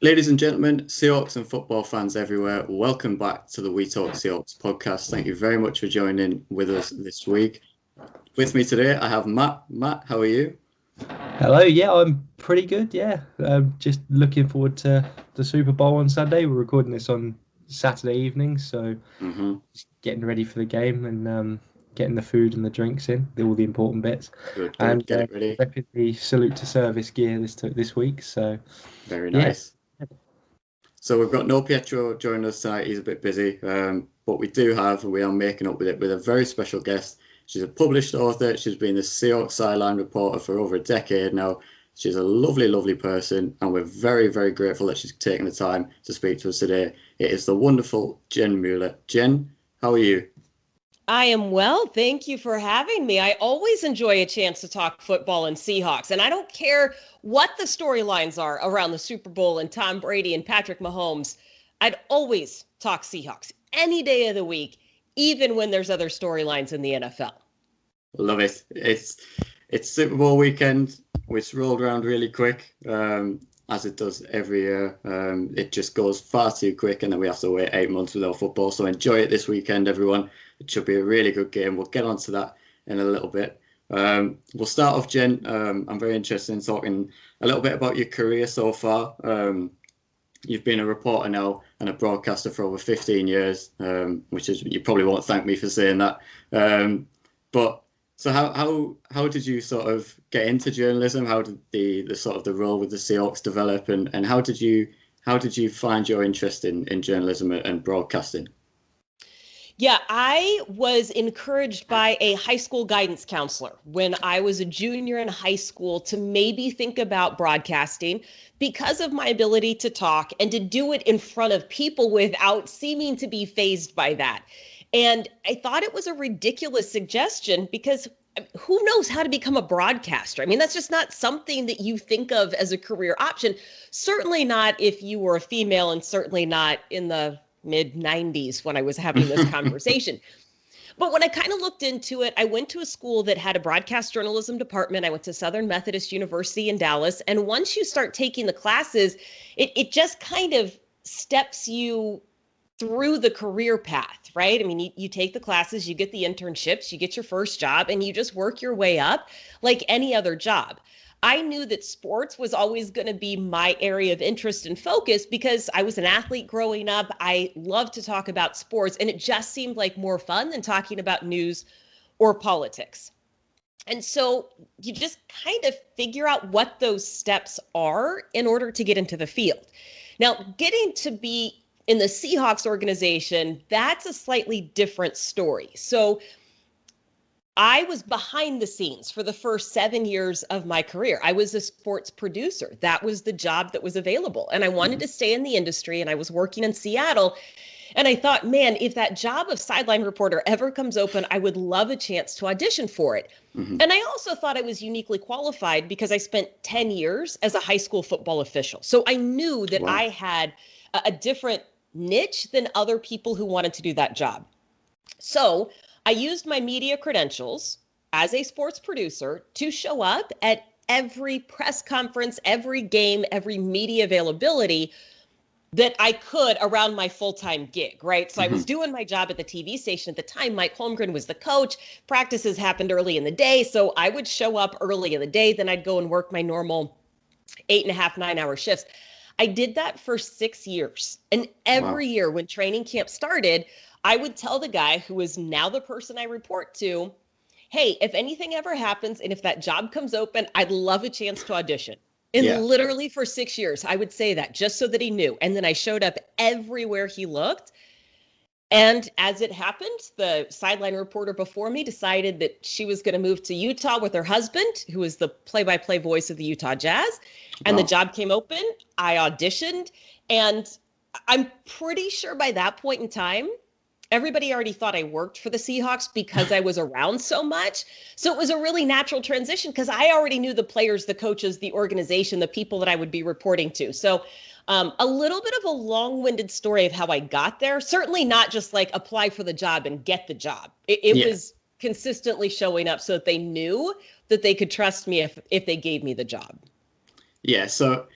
Ladies and gentlemen, Seahawks and football fans everywhere, welcome back to the We Talk Seahawks podcast. Thank you very much for joining with us this week. With me today, I have Matt. Matt, how are you? Hello, yeah, I'm pretty good. Yeah, just looking forward to the Super Bowl on Sunday. We're recording this on Saturday evening, so Mm-hmm. just getting ready for the game and getting the food and the drinks in, all the important bits. Good, good. And Get it ready. repping the salute to service gear this week. So Very yeah, nice. So we've got no Pietro joining us tonight. He's a bit busy, but we are making up with it with a very special guest. She's a published author. She's been the Seahawks sideline reporter for over a decade now. She's a lovely, lovely person, and we're very, very grateful that she's taken the time to speak to us today. It is the wonderful Jen Mueller. Jen, how are you? I am well. Thank you for having me. I always enjoy a chance to talk football and Seahawks, and I don't care what the storylines are around the Super Bowl and Tom Brady and Patrick Mahomes. I'd always talk Seahawks any day of the week, even when there's other storylines in the NFL. Love it. It's Super Bowl weekend, which rolled around really quick, as it does every year. It just goes far too quick, and then we have to wait 8 months without football. So enjoy it this weekend, everyone. It should be a really good game. We'll get onto that in a little bit. We'll start off, Jen. I'm very interested in talking a little bit about your career so far. You've been a reporter now and a broadcaster for over 15 years, which is, you probably won't thank me for saying that. But so how did you sort of get into journalism? How did the sort of the role with the Seahawks develop, and how did you find your interest in journalism and broadcasting? Yeah, I was encouraged by a high school guidance counselor when I was a junior in high school to maybe think about broadcasting because of my ability to talk and to do it in front of people without seeming to be fazed by that. And I thought it was a ridiculous suggestion because who knows how to become a broadcaster? I mean, that's just not something that you think of as a career option. Certainly not if you were a female, and certainly not in the mid 90s when I was having this conversation. But when I kind of looked into it, I went to a school that had a broadcast journalism department. I went to Southern Methodist University in Dallas. And once you start taking the classes, it just kind of steps you through the career path, right? I mean, you take the classes, you get the internships, you get your first job, and you just work your way up like any other job. I knew that sports was always going to be my area of interest and focus because I was an athlete growing up. I love to talk about sports, and it just seemed like more fun than talking about news or politics. And so you just kind of figure out what those steps are in order to get into the field. Now, getting to be in the Seahawks organization, that's a slightly different story. So I was behind the scenes for the first 7 years of my career. I was a sports producer. That was the job that was available. And I wanted to stay in the industry, and I was working in Seattle. And I thought, man, if that job of sideline reporter ever comes open, I would love a chance to audition for it. Mm-hmm. And I also thought I was uniquely qualified because I spent 10 years as a high school football official. So I knew that Wow. I had a different niche than other people who wanted to do that job. So I used my media credentials as a sports producer to show up at every press conference, every game, every media availability that I could around my full-time gig, right? So I was doing my job at the TV station at the time. Mike Holmgren was the coach. Practices happened early in the day. So I would show up early in the day. Then I'd go and work my normal 8.5, 9-hour shifts. I did that for 6 years. And every year when training camp started, I would tell the guy who is now the person I report to, hey, if anything ever happens and if that job comes open, I'd love a chance to audition. And literally for 6 years, I would say that just so that he knew. And then I showed up everywhere he looked. And as it happened, the sideline reporter before me decided that she was going to move to Utah with her husband, who is the play-by-play voice of the Utah Jazz. And the job came open. I auditioned. And I'm pretty sure by that point in time, everybody already thought I worked for the Seahawks because I was around so much. So it was a really natural transition because I already knew the players, the coaches, the organization, the people that I would be reporting to. So a little bit of a long-winded story of how I got there. Certainly not just like apply for the job and get the job. It was consistently showing up so that they knew that they could trust me if they gave me the job. Yeah. So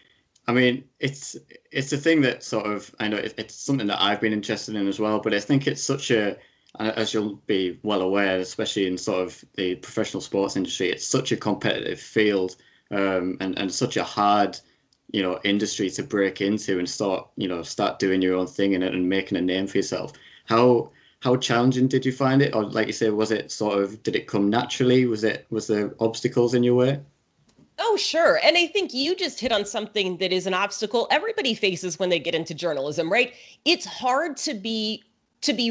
I mean, it's a thing that sort of, I know it's something that I've been interested in as well, but I think it's such a, as you'll be well aware, especially in sort of the professional sports industry, it's such a competitive field, and such a hard, industry to break into and start doing your own thing in it and making a name for yourself. How challenging did you find it? Or like you say, was it sort of, did it come naturally? Was there obstacles in your way? Oh, sure. And I think you just hit on something that is an obstacle everybody faces when they get into journalism, right? It's hard to be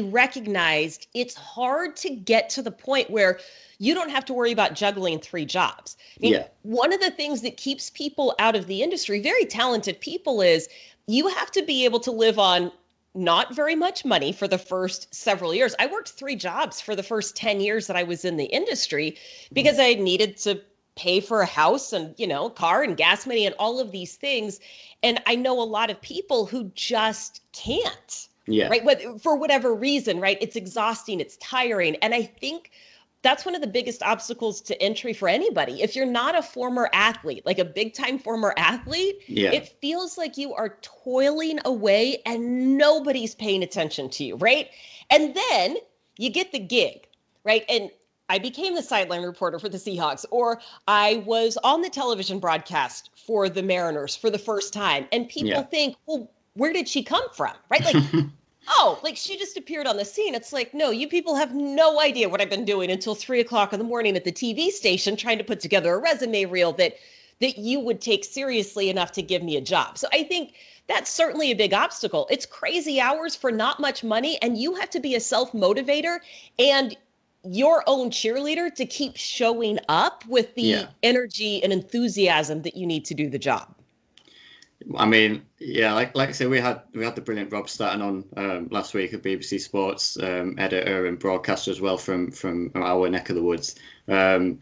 recognized. It's hard to get to the point where you don't have to worry about juggling 3 jobs. I mean, one of the things that keeps people out of the industry, very talented people, is you have to be able to live on not very much money for the first several years. I worked 3 jobs for the first 10 years that I was in the industry because I needed to pay for a house and, car and gas money and all of these things. And I know a lot of people who just can't, right? For whatever reason, right? It's exhausting, it's tiring. And I think that's one of the biggest obstacles to entry for anybody. If you're not a former athlete, like a big time former athlete, it feels like you are toiling away and nobody's paying attention to you, right? And then you get the gig, right? And I became the sideline reporter for the Seahawks, or I was on the television broadcast for the Mariners for the first time. And people think, well, where did she come from? Right? Like, oh, like she just appeared on the scene. It's like, no, you people have no idea what I've been doing until 3:00 in the morning at the TV station, trying to put together a resume reel that you would take seriously enough to give me a job. So I think that's certainly a big obstacle. It's crazy hours for not much money, and you have to be a self-motivator and your own cheerleader to keep showing up with the energy and enthusiasm that you need to do the job. I mean, like I say, we had the brilliant Rob Staton on last week, at BBC Sports, editor and broadcaster as well from our neck of the woods. And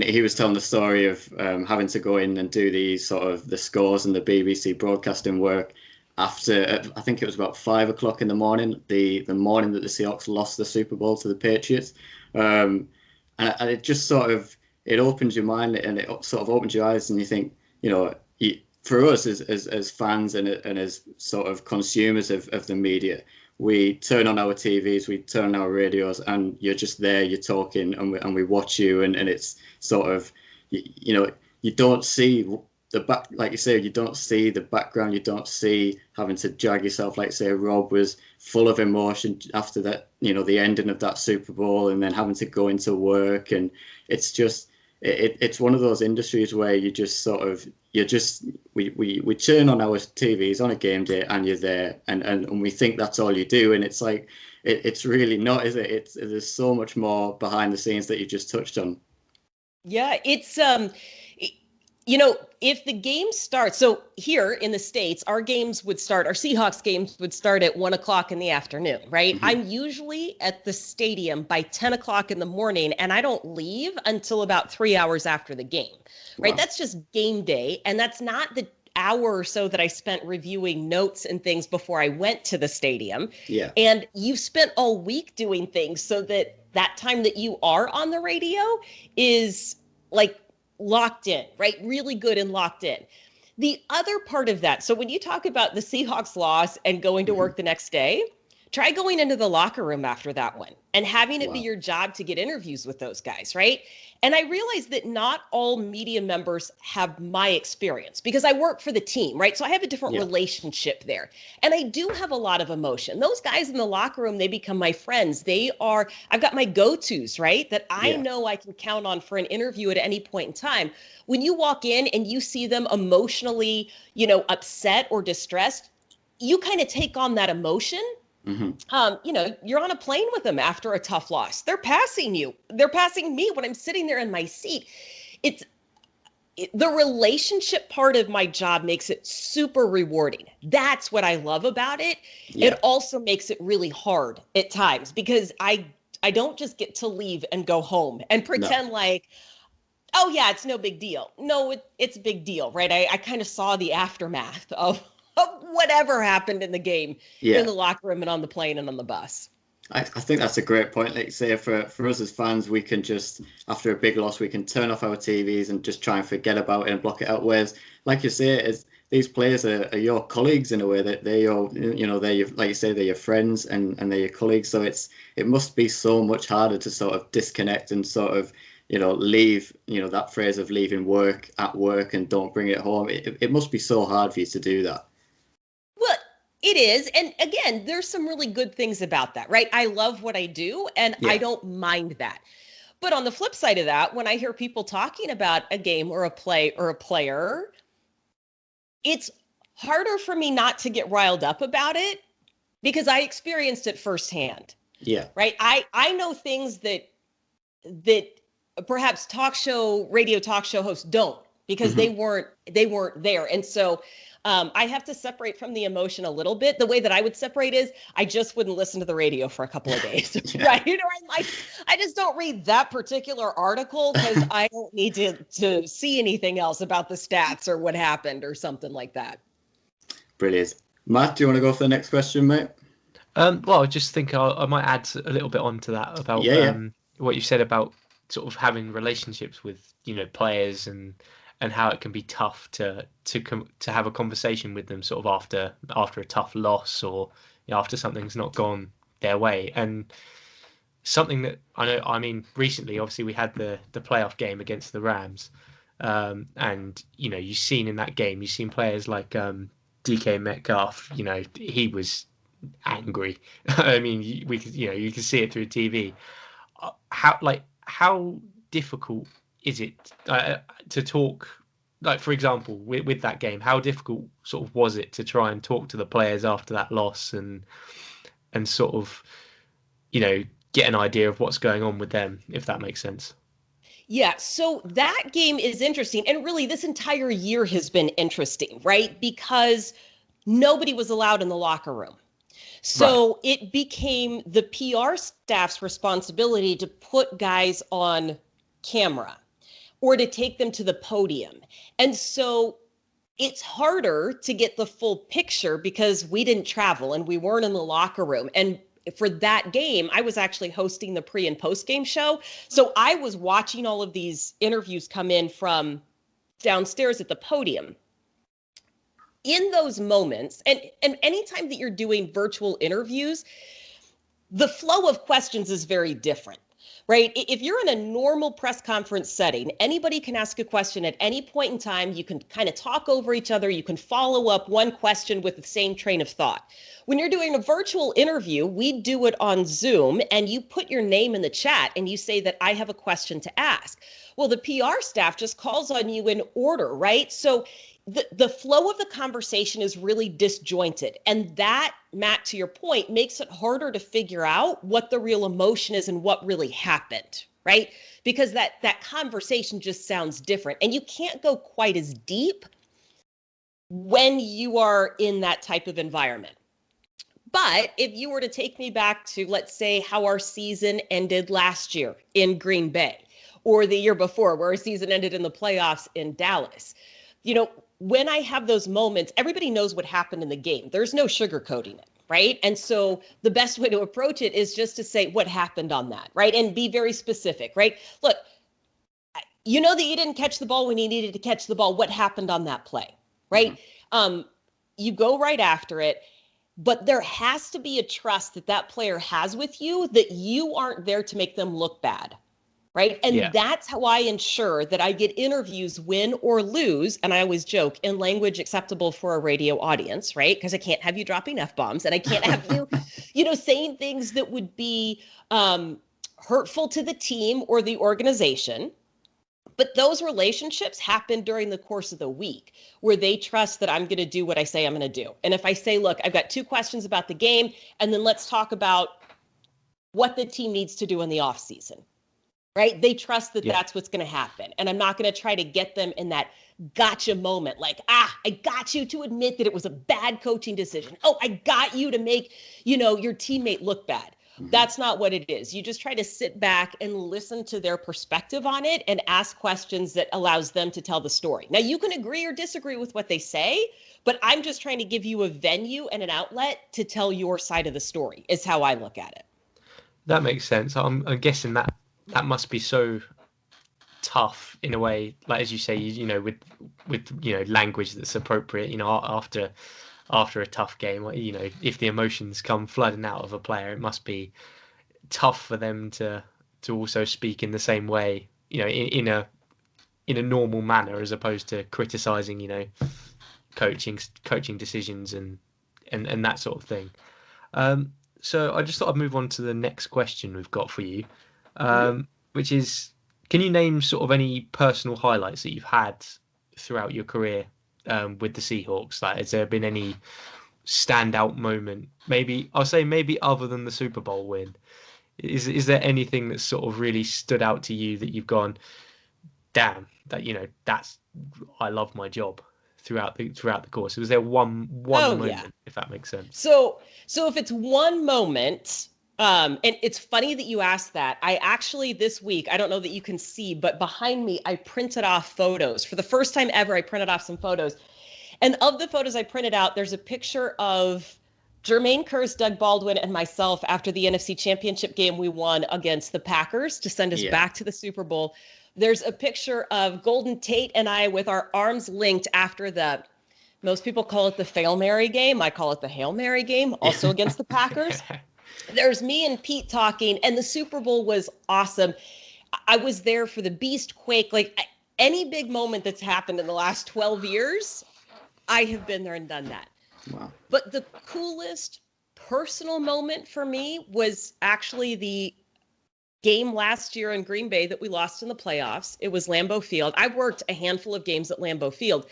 he was telling the story of having to go in and do the scores and the BBC broadcasting work after, I think it was about 5:00 in the morning, the morning that the Seahawks lost the Super Bowl to the Patriots. And it just it opens your mind and it sort of opens your eyes, and you think, for us as fans and as sort of consumers of the media, we turn on our TVs, we turn on our radios, and you're just there, you're talking, and we watch you, and it's sort of, you don't see the back, like you say, you don't see the background, you don't see having to drag yourself, like say Rob was full of emotion after that, the ending of that Super Bowl, and then having to go into work, and it's just, it's one of those industries where you just we turn on our TVs on a game day and you're there, and we think that's all you do, and it's like, it's really not, is it? There's so much more behind the scenes that you just touched on. Yeah, it's if the game starts, so here in the States, our Seahawks games would start at 1:00 in the afternoon, right? Mm-hmm. I'm usually at the stadium by 10:00 in the morning, and I don't leave until about 3 hours after the game, right? Wow. That's just game day. And that's not the hour or so that I spent reviewing notes and things before I went to the stadium. Yeah. And you've spent all week doing things so that time that you are on the radio is like locked in, right? Really good and locked in. The other part of that, so when you talk about the Seahawks loss and going to work the next day, try going into the locker room after that one and having it be your job to get interviews with those guys, right? And I realized that not all media members have my experience because I work for the team, right? So I have a different relationship there. And I do have a lot of emotion. Those guys in the locker room, they become my friends. I've got my go-tos, right? That I know I can count on for an interview at any point in time. When you walk in and you see them emotionally, upset or distressed, you kind of take on that emotion. Mm-hmm. You're on a plane with them after a tough loss. They're passing you. They're passing me when I'm sitting there in my seat. The relationship part of my job makes it super rewarding. That's what I love about it. Yeah. It also makes it really hard at times because I don't just get to leave and go home and pretend like, oh yeah, it's no big deal. No, it's a big deal, right? I kind of saw the aftermath of whatever happened in the game, in the locker room and on the plane and on the bus. I think that's a great point. Like say for us as fans, we can just, after a big loss, we can turn off our TVs and just try and forget about it and block it out. Whereas, like you say, these players are your colleagues in a way, that they're your, they're your, like you say, they're your friends and they're your colleagues. So it must be so much harder to sort of disconnect and sort of, leave, that phrase of leaving work at work and don't bring it home. It must be so hard for you to do that. Well, it is. And again, there's some really good things about that, right? I love what I do and I don't mind that. But on the flip side of that, when I hear people talking about a game or a play or a player, it's harder for me not to get riled up about it because I experienced it firsthand. Yeah. Right. I know things that perhaps radio talk show hosts don't, because they weren't there. And so I have to separate from the emotion a little bit. The way that I would separate is I just wouldn't listen to the radio for a couple of days. Right. I'm like, I just don't read that particular article because I don't need to see anything else about the stats or what happened or something like that. Brilliant. Matt, do you want to go for the next question, mate? Well, I just think I might add a little bit onto that about what you said about sort of having relationships with, players and how it can be tough to have a conversation with them sort of after a tough loss or after something's not gone their way. And something that I mean, recently, obviously, we had the playoff game against the Rams, and you've seen in that game, you've seen players like DK Metcalf. He was angry. I mean, you can see it through TV. How difficult is it to talk, like, for example, with that game, how difficult sort of was it to try and talk to the players after that loss and sort of, get an idea of what's going on with them, if that makes sense? Yeah, so that game is interesting. And really, this entire year has been interesting, right? Because nobody was allowed in the locker room. So It became the PR staff's responsibility to put guys on camera or to take them to the podium. And so it's harder to get the full picture because we didn't travel and we weren't in the locker room. And for that game, I was actually hosting the pre and post game show. So I was watching all of these interviews come in from downstairs at the podium. In those moments, and anytime that you're doing virtual interviews, the flow of questions is very different, right? If you're in a normal press conference setting, anybody can ask a question at any point in time. You can kind of talk over each other. You can follow up one question with the same train of thought. When you're doing a virtual interview, we do it on Zoom, and you put your name in the chat and you say that I have a question to ask. Well, the PR staff just calls on you in order, right? So the flow of the conversation is really disjointed. And that, Matt, to your point, makes it harder to figure out what the real emotion is and what really happened, right? Because that conversation just sounds different. And you can't go quite as deep when you are in that type of environment. But if you were to take me back to, let's say, how our season ended last year in Green Bay, or the year before, where our season ended in the playoffs in Dallas, when I have those moments, everybody knows what happened in the game. There's no sugarcoating it, right? And so the best way to approach it is just to say what happened on that, right? And be very specific, right? Look, that you didn't catch the ball when you needed to catch the ball. What happened on that play, right? Mm-hmm. You go right after it, but there has to be a trust that player has with you, that you aren't there to make them look bad. Right. And that's how I ensure that I get interviews, win or lose. And I always joke, in language acceptable for a radio audience. Right. Because I can't have you dropping F-bombs, and I can't have you, saying things that would be hurtful to the team or the organization. But those relationships happen during the course of the week, where they trust that I'm going to do what I say I'm going to do. And if I say, look, I've got 2 questions about the game, and then let's talk about what the team needs to do in the off season. Right? They trust that that's what's going to happen. And I'm not going to try to get them in that gotcha moment. Like, I got you to admit that it was a bad coaching decision. Oh, I got you to make, your teammate look bad. Mm-hmm. That's not what it is. You just try to sit back and listen to their perspective on it and ask questions that allows them to tell the story. Now, you can agree or disagree with what they say, but I'm just trying to give you a venue and an outlet to tell your side of the story, is how I look at it. That makes sense. I'm guessing that must be so tough in a way, like as you say, with language that's appropriate, after a tough game, if the emotions come flooding out of a player, it must be tough for them to also speak in the same way, in a normal manner, as opposed to criticizing, coaching decisions and that sort of thing. So I just thought I'd move on to the next question we've got for you, which is, can you name sort of any personal highlights that you've had throughout your career with the Seahawks? Like, has there been any standout moment? Maybe other than the Super Bowl win, is there anything that sort of really stood out to you that you've gone, damn, that I love my job throughout the course? Was there one moment, if that makes sense? So if it's one moment, and it's funny that you asked that. I actually this week, I don't know that you can see, but behind me, I printed off photos. For the first time ever, I printed off some photos. And of the photos I printed out, there's a picture of Jermaine Kearse, Doug Baldwin, and myself after the NFC Championship game we won against the Packers to send us back to the Super Bowl. There's a picture of Golden Tate and I with our arms linked after most people call it the Fail Mary game. I call it the Hail Mary game, also against the Packers. There's me and Pete talking, and the Super Bowl was awesome. I was there for the Beast Quake. Like, any big moment that's happened in the last 12 years, I have been there and done that. Wow. But the coolest personal moment for me was actually the game last year in Green Bay that we lost in the playoffs. It was Lambeau Field. I worked a handful of games at Lambeau Field.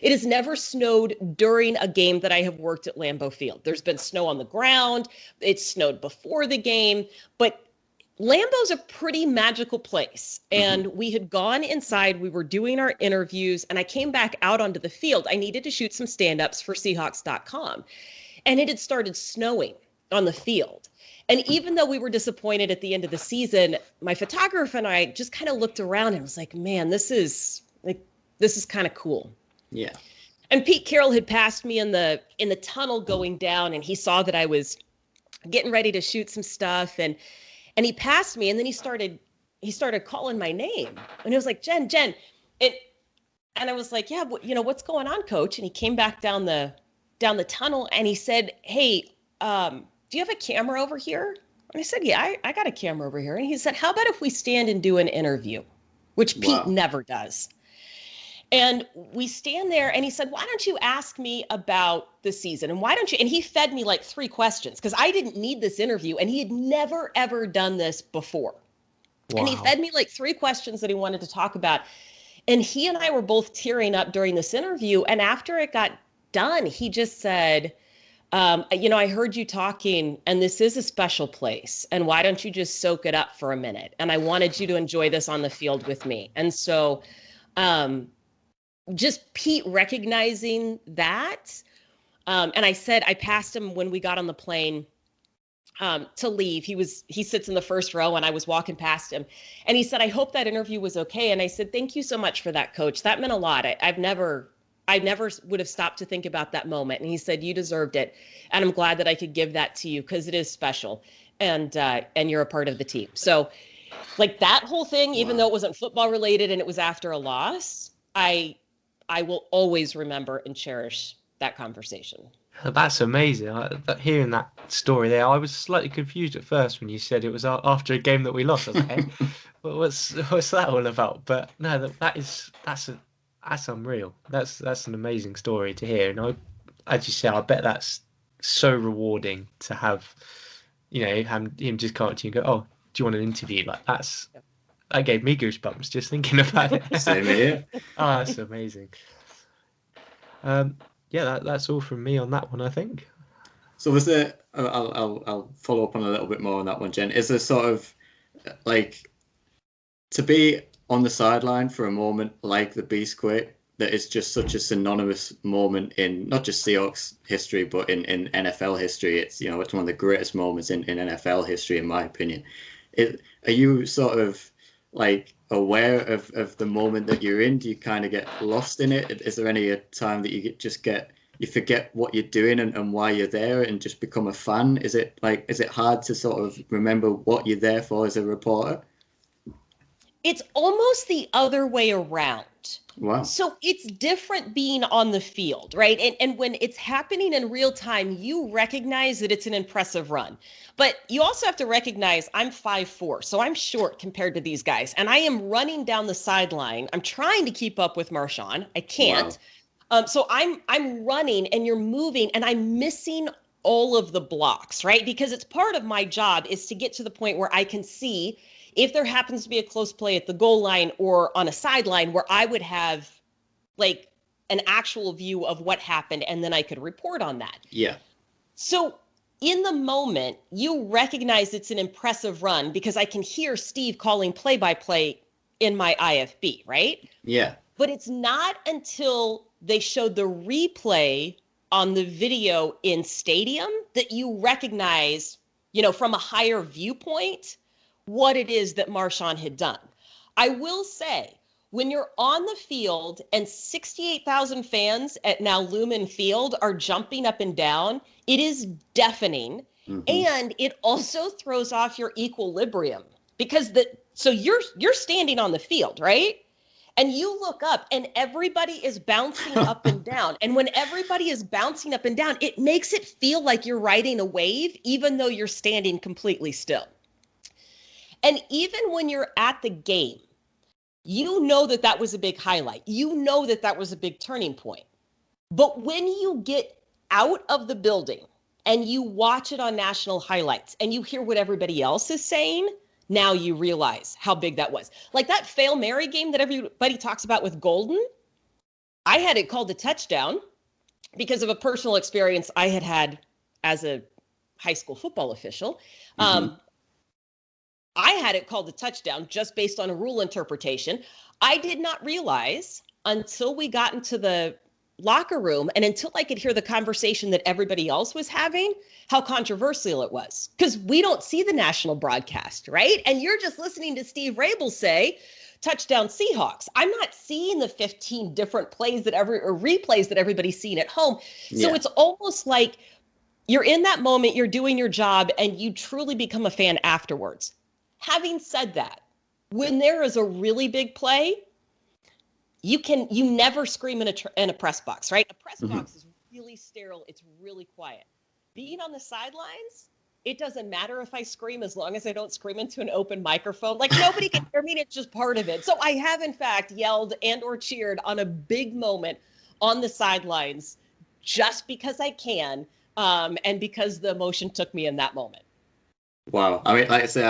It has never snowed during a game that I have worked at Lambeau Field. There's been snow on the ground. It snowed before the game, but Lambeau's a pretty magical place. And we had gone inside, we were doing our interviews, and I came back out onto the field. I needed to shoot some stand-ups for Seahawks.com. And it had started snowing on the field. And even though we were disappointed at the end of the season, my photographer and I just kind of looked around and was like, man, this is kind of cool. Yeah. And Pete Carroll had passed me in the tunnel going down, and he saw that I was getting ready to shoot some stuff, and he passed me, and then he started calling my name, and it was like, Jen, and I was like, yeah, what's going on, Coach? And he came back down the tunnel, and he said, hey, do you have a camera over here? And I said, yeah, I got a camera over here. And he said, how about if we stand and do an interview, which Pete never does. And we stand there, and he said, why don't you ask me about the season? And and he fed me like 3 questions, because I didn't need this interview, and he had never, ever done this before. Wow. And he fed me like 3 questions that he wanted to talk about. And he and I were both tearing up during this interview. And after it got done, he just said, I heard you talking, and this is a special place. And why don't you just soak it up for a minute? And I wanted you to enjoy this on the field with me. And so, just Pete recognizing that. And I passed him when we got on the plane to leave. He sits in the first row, and I was walking past him, and he said, I hope that interview was okay. And I said, thank you so much for that, Coach. That meant a lot. I never would have stopped to think about that moment. And he said, you deserved it. And I'm glad that I could give that to you, because it is special. And you're a part of the team. So like that whole thing, even though it wasn't football related and it was after a loss, I will always remember and cherish that conversation. That's amazing. Hearing that story there, I was slightly confused at first when you said it was after a game that we lost. I was like, hey, what's that all about? But no, that's unreal. That's an amazing story to hear. And as you say, I bet that's so rewarding to have, him just come up to you and go, oh, do you want an interview? Like that gave me goosebumps just thinking about it. Same here. Oh, that's amazing. That's all from me on that one, I think. So was there, I'll follow up on a little bit more on that one, Jen. Is there sort of like to be on the sideline for a moment like the Beast Quake, that is just such a synonymous moment in not just Seahawks history, but in NFL history? It's, it's one of the greatest moments in NFL history, in my opinion. Are you sort of like aware of the moment that you're in? Do you kind of get lost in it? Is there any time that you forget what you're doing and why you're there and just become a fan? Is it hard to sort of remember what you're there for as a reporter? It's almost the other way around. Wow. So it's different being on the field, right? And when it's happening in real time, you recognize that it's an impressive run. But you also have to recognize I'm 5'4", so I'm short compared to these guys. And I am running down the sideline. I'm trying to keep up with Marshawn. I can't. Wow. So I'm running and you're moving and I'm missing all of the blocks, right? Because it's part of my job is to get to the point where I can see if there happens to be a close play at the goal line or on a sideline where I would have like an actual view of what happened and then I could report on that. Yeah. So in the moment, you recognize it's an impressive run because I can hear Steve calling play-by-play in my IFB, right? Yeah. But it's not until they showed the replay on the video in stadium that you recognize, from a higher viewpoint, what it is that Marshawn had done. I will say, when you're on the field and 68,000 fans at now Lumen Field are jumping up and down, it is deafening. Mm-hmm. And it also throws off your equilibrium because so you're standing on the field, right? And you look up and everybody is bouncing up and down. And when everybody is bouncing up and down, it makes it feel like you're riding a wave, even though you're standing completely still. And even when you're at the game, you know that was a big highlight. You know that was a big turning point. But when you get out of the building and you watch it on national highlights and you hear what everybody else is saying, now you realize how big that was. Like that Fail Mary game that everybody talks about with Golden, I had it called a touchdown because of a personal experience I had as a high school football official. Mm-hmm. I had it called a touchdown just based on a rule interpretation. I did not realize until we got into the locker room and until I could hear the conversation that everybody else was having, how controversial it was. Because we don't see the national broadcast, right? And you're just listening to Steve Rabel say, touchdown Seahawks. I'm not seeing the 15 different plays or replays that everybody's seeing at home. Yeah. So it's almost like you're in that moment, you're doing your job, and you truly become a fan afterwards. Having said that, when there is a really big play, you never scream in a press box, right? A press mm-hmm. box is really sterile. It's really quiet. Being on the sidelines, it doesn't matter if I scream as long as I don't scream into an open microphone. Like nobody can hear me. It's just part of it. So I have in fact yelled and or cheered on a big moment on the sidelines just because I can and because the emotion took me in that moment. Wow. I mean, like I say,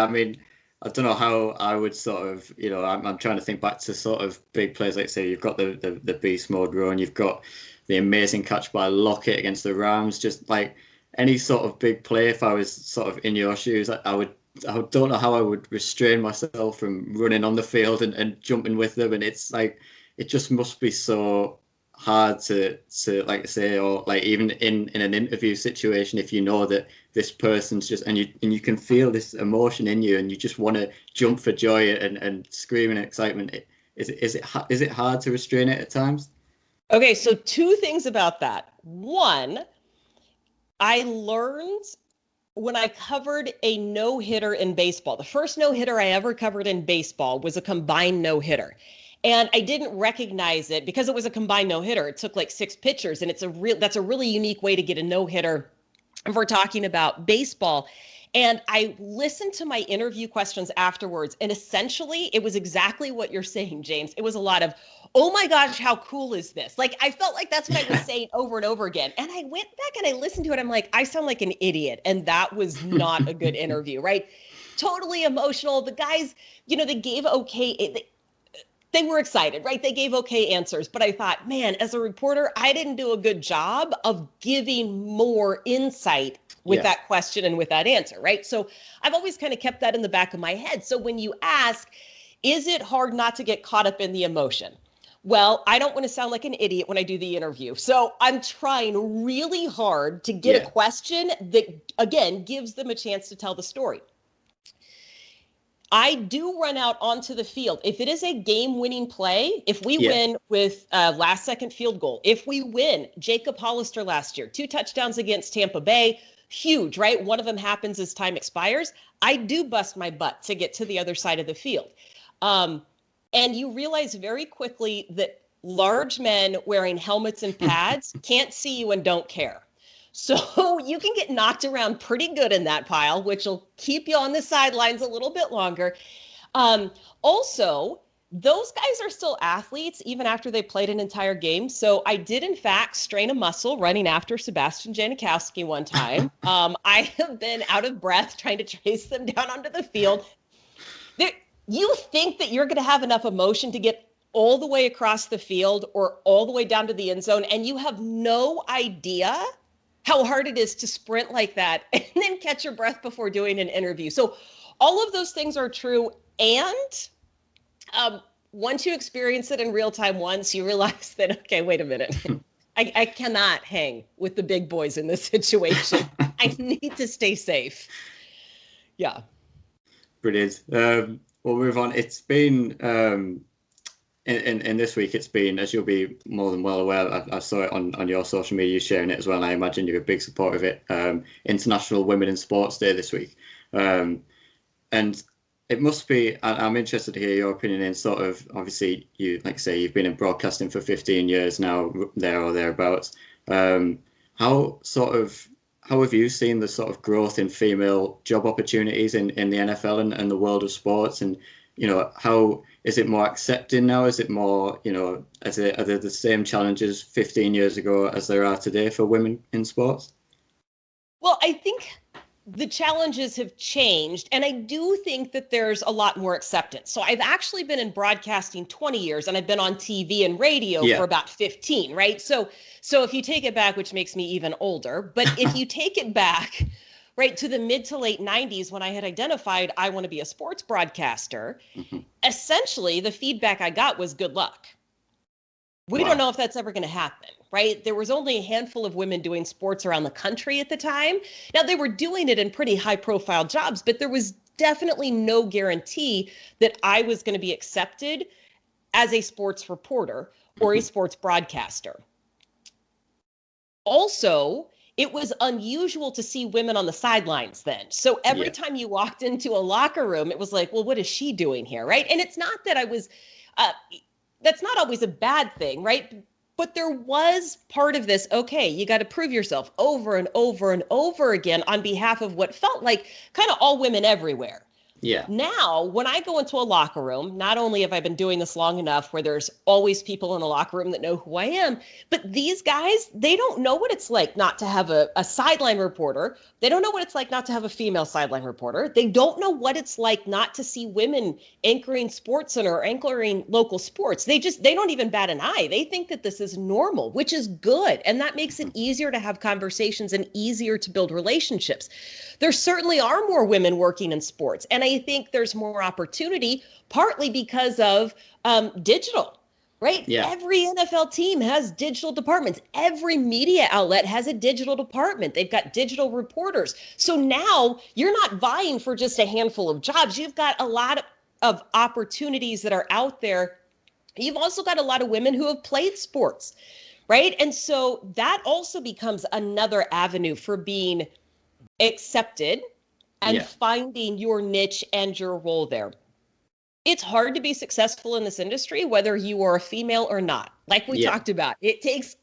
I don't know how I would sort of, I'm trying to think back to sort of big plays. Like say, you've got the beast mode run, you've got the amazing catch by Lockett against the Rams. Just like any sort of big play, if I was sort of in your shoes, I don't know how I would restrain myself from running on the field and jumping with them. And it's like, it just must be so hard to like say, or like even in an interview situation, if you know that this person's just and you can feel this emotion in you and you just want to jump for joy and scream in excitement. Is it hard to restrain it at times? Okay, so two things about that. One, I learned when I covered a no-hitter in baseball. The first no-hitter I ever covered in baseball was a combined no-hitter. And I didn't recognize it because it was a combined no-hitter. It took like 6 pitchers, and that's a really unique way to get a no-hitter if we're talking about baseball. And I listened to my interview questions afterwards, and essentially it was exactly what you're saying, James. It was a lot of, oh my gosh, how cool is this? Like, I felt like that's what I was saying over and over again. And I went back and I listened to it. I'm like, I sound like an idiot. And that was not a good interview, right? Totally emotional. The guys, they gave okay. They were excited, right? They gave okay answers. But I thought, man, as a reporter, I didn't do a good job of giving more insight with that question and with that answer, right? So I've always kind of kept that in the back of my head. So when you ask, is it hard not to get caught up in the emotion? Well, I don't want to sound like an idiot when I do the interview. So I'm trying really hard to get a question that, again, gives them a chance to tell the story. I do run out onto the field. If it is a game-winning play, if we win with a last-second field goal, if we win, Jacob Hollister last year, 2 touchdowns against Tampa Bay, huge, right? One of them happens as time expires. I do bust my butt to get to the other side of the field. And you realize very quickly that large men wearing helmets and pads can't see you and don't care. So you can get knocked around pretty good in that pile, which will keep you on the sidelines a little bit longer. Also, those guys are still athletes even after they played an entire game. So I did, in fact, strain a muscle running after Sebastian Janikowski one time. I have been out of breath trying to chase them down onto the field. You think that you're going to have enough emotion to get all the way across the field or all the way down to the end zone, and you have no idea how hard it is to sprint like that and then catch your breath before doing an interview. So all of those things are true. And once you experience it in real time once, you realize that, okay, wait a minute. I cannot hang with the big boys in this situation. I need to stay safe. Yeah. Brilliant. We'll move on. It's been, in this week, it's been, as you'll be more than well aware, I saw it on your social media sharing it as well, and I imagine you're a big supporter of it, International Women in Sports Day this week. And it must be, I'm interested to hear your opinion in sort of, obviously, you, like I say, you've been in broadcasting for 15 years now, there or thereabouts. How have you seen the sort of growth in female job opportunities in the NFL and the world of sports? And, how is it more accepted now? Is it more, are there the same challenges 15 years ago as there are today for women in sports? Well, I think the challenges have changed, and I do think that there's a lot more acceptance. So I've actually been in broadcasting 20 years, and I've been on TV and radio for about 15, right? So if you take it back, which makes me even older, but if you take it back, right, to the mid to late 90s when I had identified I want to be a sports broadcaster, essentially the feedback I got was good luck. We don't know if that's ever going to happen, right? There was only a handful of women doing sports around the country at the time. Now, they were doing it in pretty high-profile jobs, but there was definitely no guarantee that I was going to be accepted as a sports reporter or a sports broadcaster. Also, it was unusual to see women on the sidelines then. So every time you walked into a locker room, it was like, well, what is she doing here, right? And it's not that I was... that's not always a bad thing, right? But there was part of this, okay, you got to prove yourself over and over and over again on behalf of what felt like kind of all women everywhere. Yeah. Now, when I go into a locker room, not only have I been doing this long enough where there's always people in the locker room that know who I am, but these guys, they don't know what it's like not to have a sideline reporter. They don't know what it's like not to have a female sideline reporter. They don't know what it's like not to see women anchoring SportsCenter or anchoring local sports. They don't even bat an eye. They think that this is normal, which is good. And that makes it easier to have conversations and easier to build relationships. There certainly are more women working in sports. And I think there's more opportunity, partly because of digital, right? Yeah. Every NFL team has digital departments. Every media outlet has a digital department. They've got digital reporters. So now you're not vying for just a handful of jobs. You've got a lot of opportunities that are out there. You've also got a lot of women who have played sports, right? And so that also becomes another avenue for being accepted and finding your niche and your role there. It's hard to be successful in this industry, whether you are a female or not. Like we talked about, it takes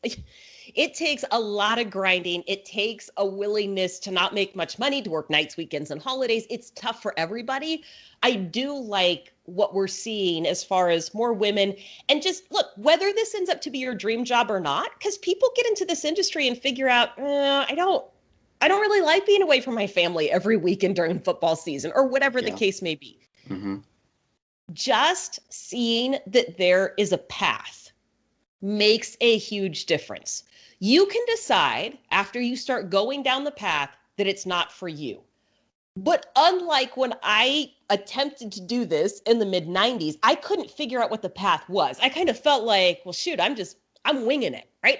a lot of grinding. It takes a willingness to not make much money, to work nights, weekends, and holidays. It's tough for everybody. I do like what we're seeing as far as more women, and just look, whether this ends up to be your dream job or not, because people get into this industry and figure out, I don't really like being away from my family every weekend during football season or whatever the case may be. Mm-hmm. Just seeing that there is a path makes a huge difference. You can decide after you start going down the path that it's not for you. But unlike when I attempted to do this in the mid 90s, I couldn't figure out what the path was. I kind of felt like, well, shoot, I'm winging it, right?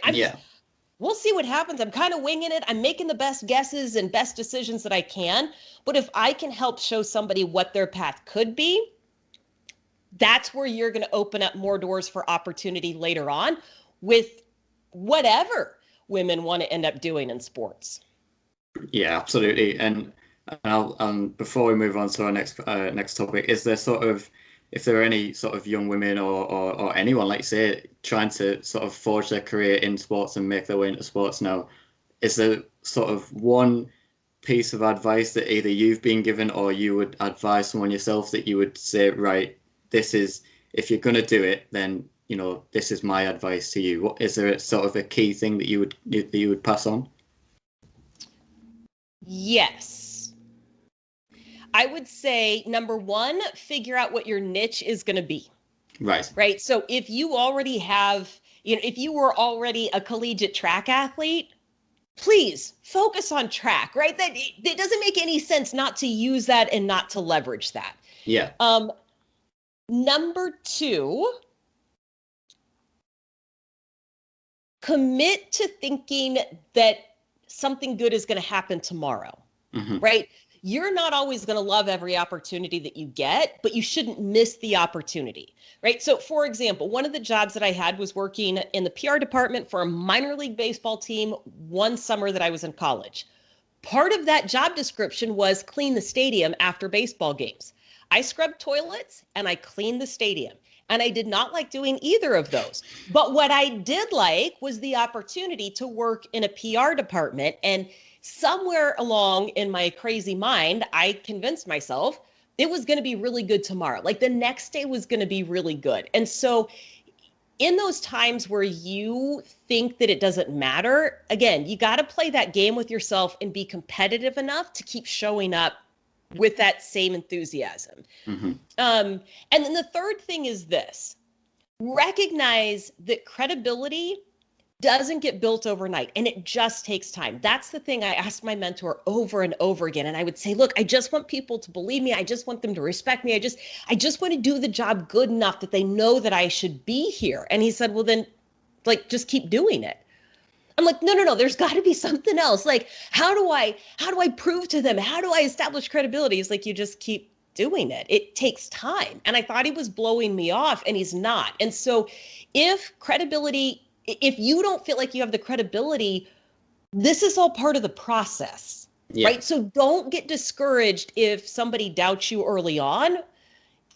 We'll see what happens. I'm kind of winging it. I'm making the best guesses and best decisions that I can. But if I can help show somebody what their path could be, that's where you're going to open up more doors for opportunity later on with whatever women want to end up doing in sports. Yeah, absolutely. And before we move on to our next topic, is there sort of if there are any sort of young women or anyone, like you say, trying to sort of forge their career in sports and make their way into sports now, is there sort of one piece of advice that either you've been given or you would advise someone yourself that you would say, right, this is, if you're going to do it, then, you know, this is my advice to you? What is there a sort of a key thing that you would pass on? Yes. I would say, number one, figure out what your niche is going to be. Right. Right. So if you already have, if you were already a collegiate track athlete, please focus on track, right? That it doesn't make any sense not to use that and not to leverage that. Yeah. Number two, commit to thinking that something good is going to happen tomorrow, right? You're not always going to love every opportunity that you get, but you shouldn't miss the opportunity, right? So for example, one of the jobs that I had was working in the PR department for a minor league baseball team one summer that I was in college. Part of that job description was clean the stadium after baseball games. I scrubbed toilets and I cleaned the stadium. And I did not like doing either of those. But what I did like was the opportunity to work in a PR department. And somewhere along in my crazy mind, I convinced myself it was going to be really good tomorrow. Like the next day was going to be really good. And so in those times where you think that it doesn't matter, again, you got to play that game with yourself and be competitive enough to keep showing up with that same enthusiasm. And then the third thing is this: recognize that credibility doesn't get built overnight, and it just takes time. That's the thing I asked my mentor over and over again. And I would say, look, I just want people to believe me. I just want them to respect me. I just want to do the job good enough that they know that I should be here. And he said, well, then like, just keep doing it. I'm like, no, there's got to be something else. Like, how do I prove to them? How do I establish credibility? He's like, you just keep doing it. It takes time. And I thought he was blowing me off, and he's not. And so if you don't feel like you have the credibility, this is all part of the process, right? So don't get discouraged if somebody doubts you early on.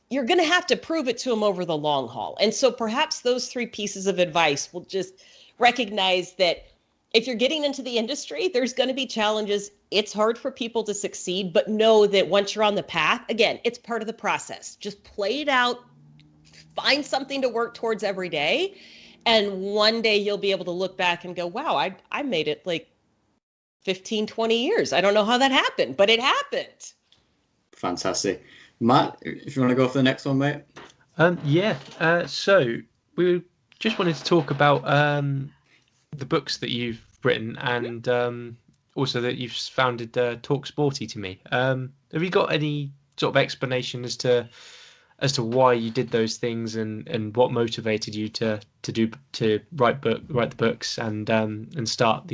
You're going to have to prove it to them over the long haul. And so perhaps those three pieces of advice will just recognize that if you're getting into the industry, there's going to be challenges. It's hard for people to succeed, but know that once you're on the path, again, it's part of the process. Just play it out, find something to work towards every day. And one day you'll be able to look back and go, wow, I made it like 15, 20 years. I don't know how that happened, but it happened. Fantastic. Matt, if you want to go for the next one, mate. So we just wanted to talk about the books that you've written and also that you've founded Talk Sporty to me. Have you got any sort of explanation as to why you did those things and what motivated you to write the books and start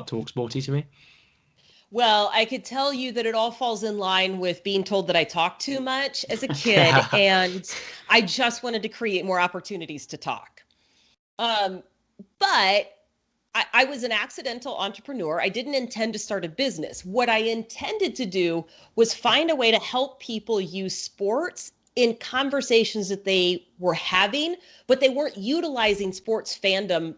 Talk Sporty to me? Well, I could tell you that it all falls in line with being told that I talk too much as a kid, and I just wanted to create more opportunities to talk. But I was an accidental entrepreneur. I didn't intend to start a business. What I intended to do was find a way to help people use sports in conversations that they were having, but they weren't utilizing sports fandom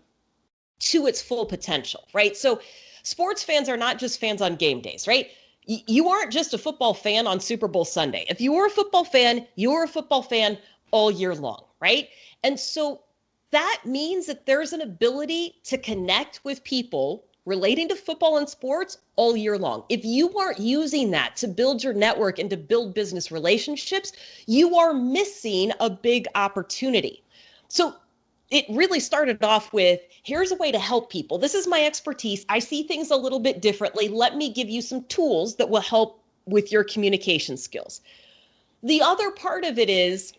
to its full potential, right? So sports fans are not just fans on game days, right? You aren't just a football fan on Super Bowl Sunday. If you were a football fan, you were a football fan all year long, right? And so that means that there's an ability to connect with people relating to football and sports all year long. If you aren't using that to build your network and to build business relationships, you are missing a big opportunity. So it really started off with, here's a way to help people. This is my expertise. I see things a little bit differently. Let me give you some tools that will help with your communication skills. The other part of it is,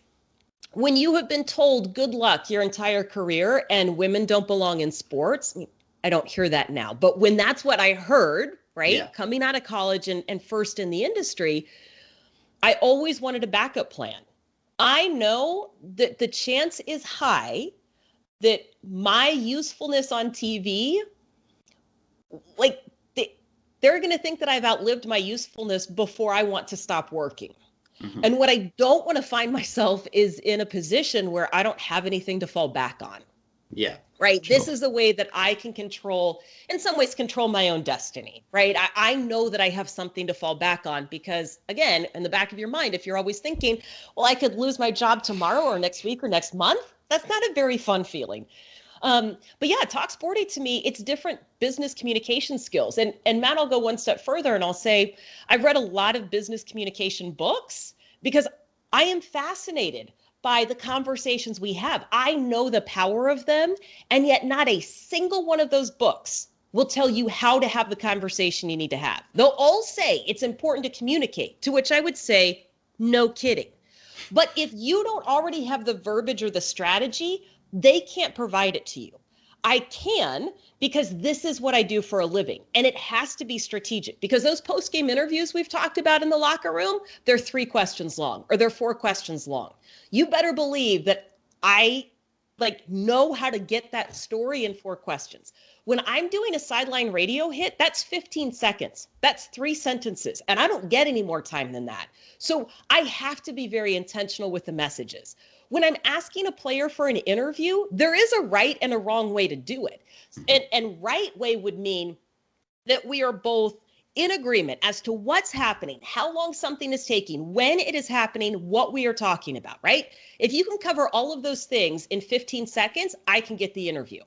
when you have been told good luck your entire career and women don't belong in sports, I don't hear that now, but when that's what I heard, right? Yeah. Coming out of college and first in the industry, I always wanted a backup plan. I know that the chance is high that my usefulness on TV, they're going to think that I've outlived my usefulness before I want to stop working. And what I don't want to find myself is in a position where I don't have anything to fall back on. Yeah. Right. Sure. This is a way that I can in some ways, control my own destiny. Right. I know that I have something to fall back on because, again, in the back of your mind, if you're always thinking, well, I could lose my job tomorrow or next week or next month, that's not a very fun feeling. But yeah, Talk Sporty to me, it's different business communication skills. And Matt, I'll go one step further and I'll say, I've read a lot of business communication books because I am fascinated by the conversations we have. I know the power of them, and yet not a single one of those books will tell you how to have the conversation you need to have. They'll all say it's important to communicate, to which I would say, no kidding. But if you don't already have the verbiage or the strategy, they can't provide it to you. I can, because this is what I do for a living. And it has to be strategic because those post-game interviews we've talked about in the locker room, they're 3 questions long or they're 4 questions long. You better believe that I know how to get that story in 4 questions. When I'm doing a sideline radio hit, that's 15 seconds. That's 3 sentences. And I don't get any more time than that. So I have to be very intentional with the messages. When I'm asking a player for an interview, there is a right and a wrong way to do it. And right way would mean that we are both in agreement as to what's happening, how long something is taking, when it is happening, what we are talking about, right? If you can cover all of those things in 15 seconds, I can get the interview,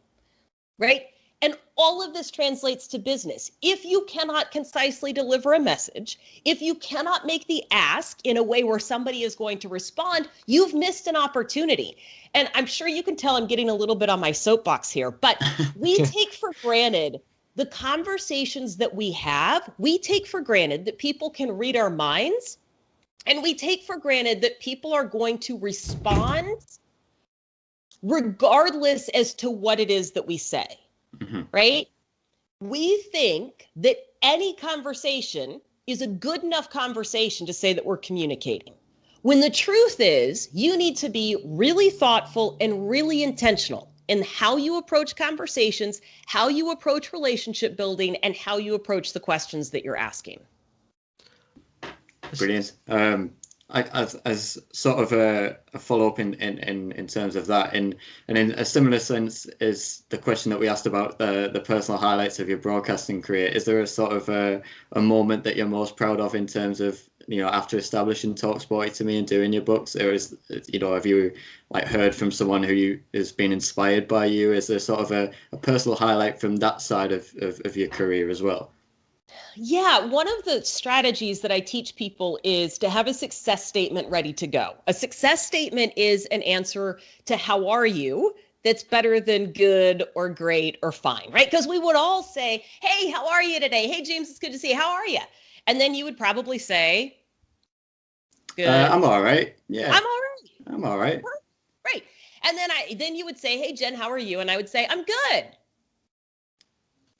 right? And all of this translates to business. If you cannot concisely deliver a message, if you cannot make the ask in a way where somebody is going to respond, you've missed an opportunity. And I'm sure you can tell I'm getting a little bit on my soapbox here, but we take for granted the conversations that we have. We take for granted that people can read our minds, and we take for granted that people are going to respond regardless as to what it is that we say. Right? We think that any conversation is a good enough conversation to say that we're communicating. When the truth is, you need to be really thoughtful and really intentional in how you approach conversations, how you approach relationship building, and how you approach the questions that you're asking. Brilliant. As sort of a follow-up in terms of that, and in a similar sense is the question that we asked about the personal highlights of your broadcasting career. Is there a sort of a moment that you're most proud of in terms of, after establishing Talk Sporty to me and doing your books, or is, have you heard from someone who has been inspired by you? Is there sort of a personal highlight from that side of your career as well? Yeah, one of the strategies that I teach people is to have a success statement ready to go. A success statement is an answer to how are you that's better than good or great or fine, right? Because we would all say, hey, how are you today? Hey, James, it's good to see you. How are you? And then you would probably say, good. I'm all right. Yeah. I'm all right. I'm all right. Right. And then you would say, hey, Jen, how are you? And I would say, I'm good.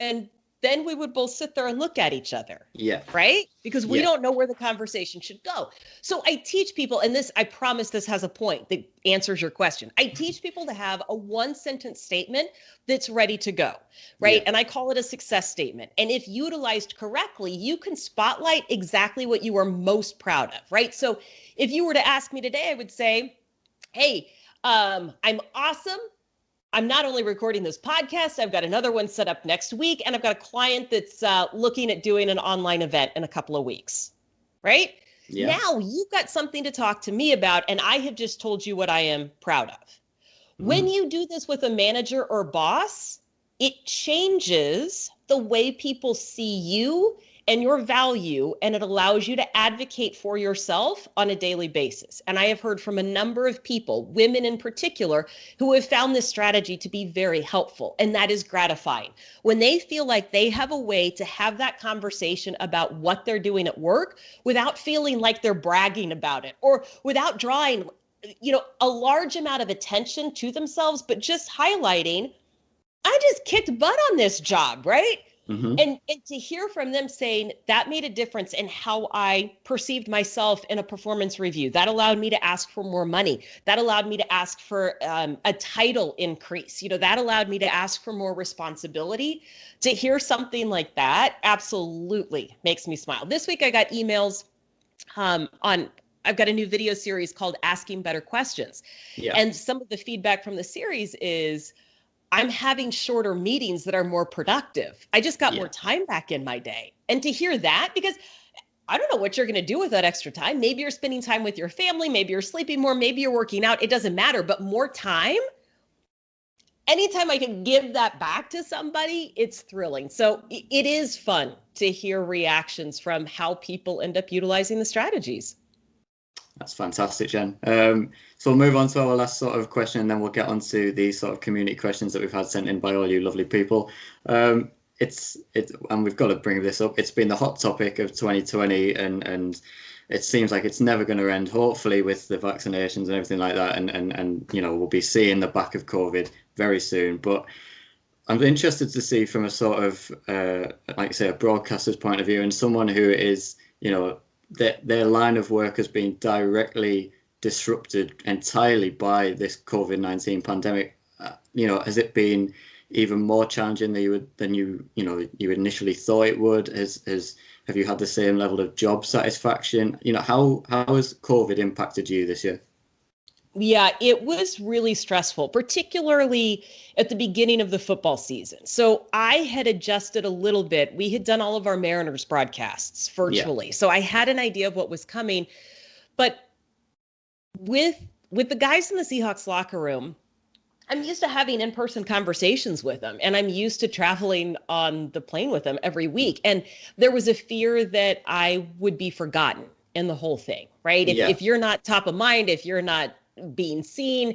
And then we would both sit there and look at each other. Yeah. Right? Because we don't know where the conversation should go. So I teach people, and I promise this has a point that answers your question. I teach people to have a 1-sentence statement that's ready to go. Right? Yeah. And I call it a success statement. And if utilized correctly, you can spotlight exactly what you are most proud of. Right? So if you were to ask me today, I would say, hey, I'm awesome. I'm not only recording this podcast, I've got another one set up next week, and I've got a client that's looking at doing an online event in a couple of weeks, right? Yeah. Now you've got something to talk to me about, and I have just told you what I am proud of. When you do this with a manager or boss, it changes the way people see you and your value, and it allows you to advocate for yourself on a daily basis. And I have heard from a number of people, women in particular, who have found this strategy to be very helpful. And that is gratifying. When they feel like they have a way to have that conversation about what they're doing at work without feeling like they're bragging about it, or without drawing, a large amount of attention to themselves, but just highlighting, I just kicked butt on this job, right? Mm-hmm. And to hear from them saying that made a difference in how I perceived myself in a performance review. That allowed me to ask for more money. That allowed me to ask for a title increase. That allowed me to ask for more responsibility. To hear something like that absolutely makes me smile. This week I got emails on I've got a new video series called Asking Better Questions. Yeah. And some of the feedback from the series is I'm having shorter meetings that are more productive. I just got more time back in my day. And to hear that, because I don't know what you're going to do with that extra time. Maybe you're spending time with your family. Maybe you're sleeping more. Maybe you're working out. It doesn't matter. But more time, anytime I can give that back to somebody, it's thrilling. So it is fun to hear reactions from how people end up utilizing the strategies. That's fantastic, Jen. So we'll move on to our last sort of question, and then we'll get on to the sort of community questions that we've had sent in by all you lovely people. It's and we've got to bring this up. It's been the hot topic of 2020, and it seems like it's never going to end. Hopefully, with the vaccinations and everything like that, and you know, we'll be seeing the back of COVID very soon. But I'm interested to see from a sort of like I say, a broadcaster's point of view, and someone who is, you know, their line of work has been directly disrupted entirely by this COVID-19 pandemic. You know, has it been even more challenging than you initially thought it would? Have you had the same level of job satisfaction? You know, how has COVID impacted you this year? Yeah, it was really stressful, particularly at the beginning of the football season. So I had adjusted a little bit. We had done all of our Mariners broadcasts virtually. So I had an idea of what was coming. But with the guys in the Seahawks locker room, I'm used to having in-person conversations with them, and I'm used to traveling on the plane with them every week. And there was a fear that I would be forgotten in the whole thing, right? If you're not top of mind, if you're not being seen,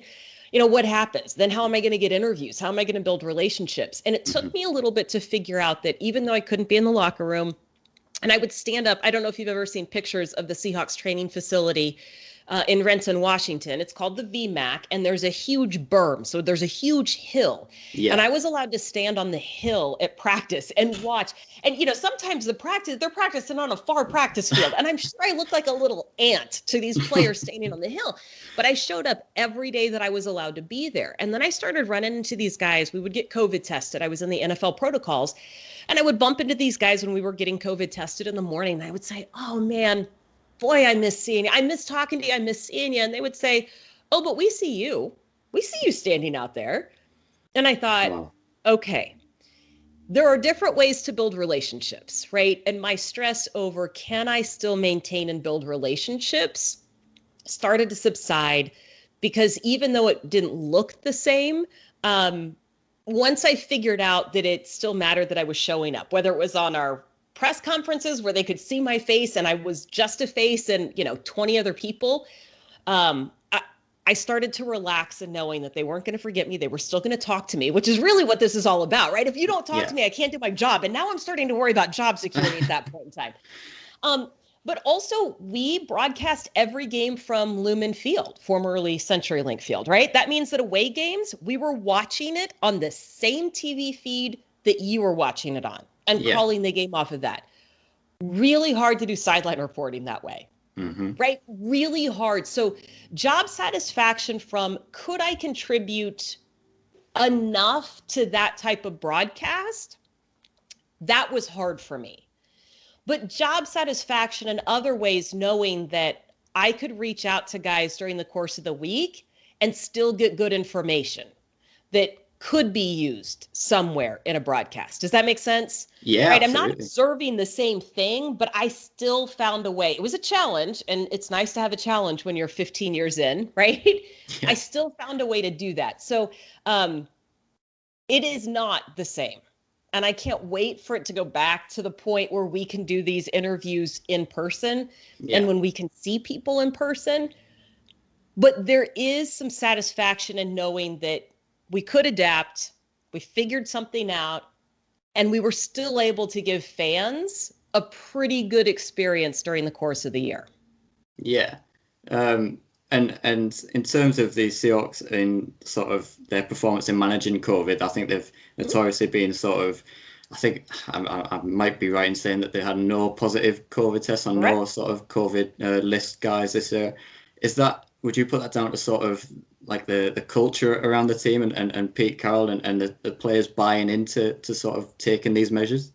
you know, what happens? Then how am I going to get interviews? How am I going to build relationships? And it took me a little bit to figure out that even though I couldn't be in the locker room, and I would stand up, I don't know if you've ever seen pictures of the Seahawks training facility in Renton, Washington. It's called the VMAC, and there's a huge berm. So there's a huge hill. Yeah. And I was allowed to stand on the hill at practice and watch. And, you know, sometimes they're practicing on a far practice field. And I'm sure I looked like a little ant to these players standing on the hill. But I showed up every day that I was allowed to be there. And then I started running into these guys. We would get COVID tested. I was in the NFL protocols. And I would bump into these guys when we were getting COVID tested in the morning. And I would say, oh, man, boy, I miss seeing you. I miss talking to you. I miss seeing you. And they would say, oh, but we see you. We see you standing out there. And I thought, wow. Okay, there are different ways to build relationships, right? And my stress over can I still maintain and build relationships started to subside, because even though it didn't look the same, once I figured out that it still mattered that I was showing up, whether it was on our press conferences where they could see my face and I was just a face and, you know, 20 other people, I started to relax in knowing that they weren't going to forget me. They were still going to talk to me, which is really what this is all about, right? If you don't talk to me, I can't do my job. And now I'm starting to worry about job security at that point in time. But also, we broadcast every game from Lumen Field, formerly CenturyLink Field, right? That means that away games, we were watching it on the same TV feed that you were watching it on and calling the game off of that. Really hard to do sideline reporting that way, right? Really hard. So job satisfaction from could I contribute enough to that type of broadcast? That was hard for me. But job satisfaction in other ways, knowing that I could reach out to guys during the course of the week and still get good information that could be used somewhere in a broadcast. Does that make sense? Yeah. Right. Absolutely. I'm not observing the same thing, but I still found a way. It was a challenge, and it's nice to have a challenge when you're 15 years in, right? Yeah. I still found a way to do that. So it is not the same. And I can't wait for it to go back to the point where we can do these interviews in person and when we can see people in person. But there is some satisfaction in knowing that we could adapt, we figured something out, and we were still able to give fans a pretty good experience during the course of the year. Yeah. And in terms of the Seahawks in sort of their performance in managing COVID, I think they've notoriously been sort of, I think I might be right in saying that they had no positive COVID tests on no sort of COVID list guys this year. Would you put that down to sort of like the culture around the team and Pete Carroll and the players buying into sort of taking these measures?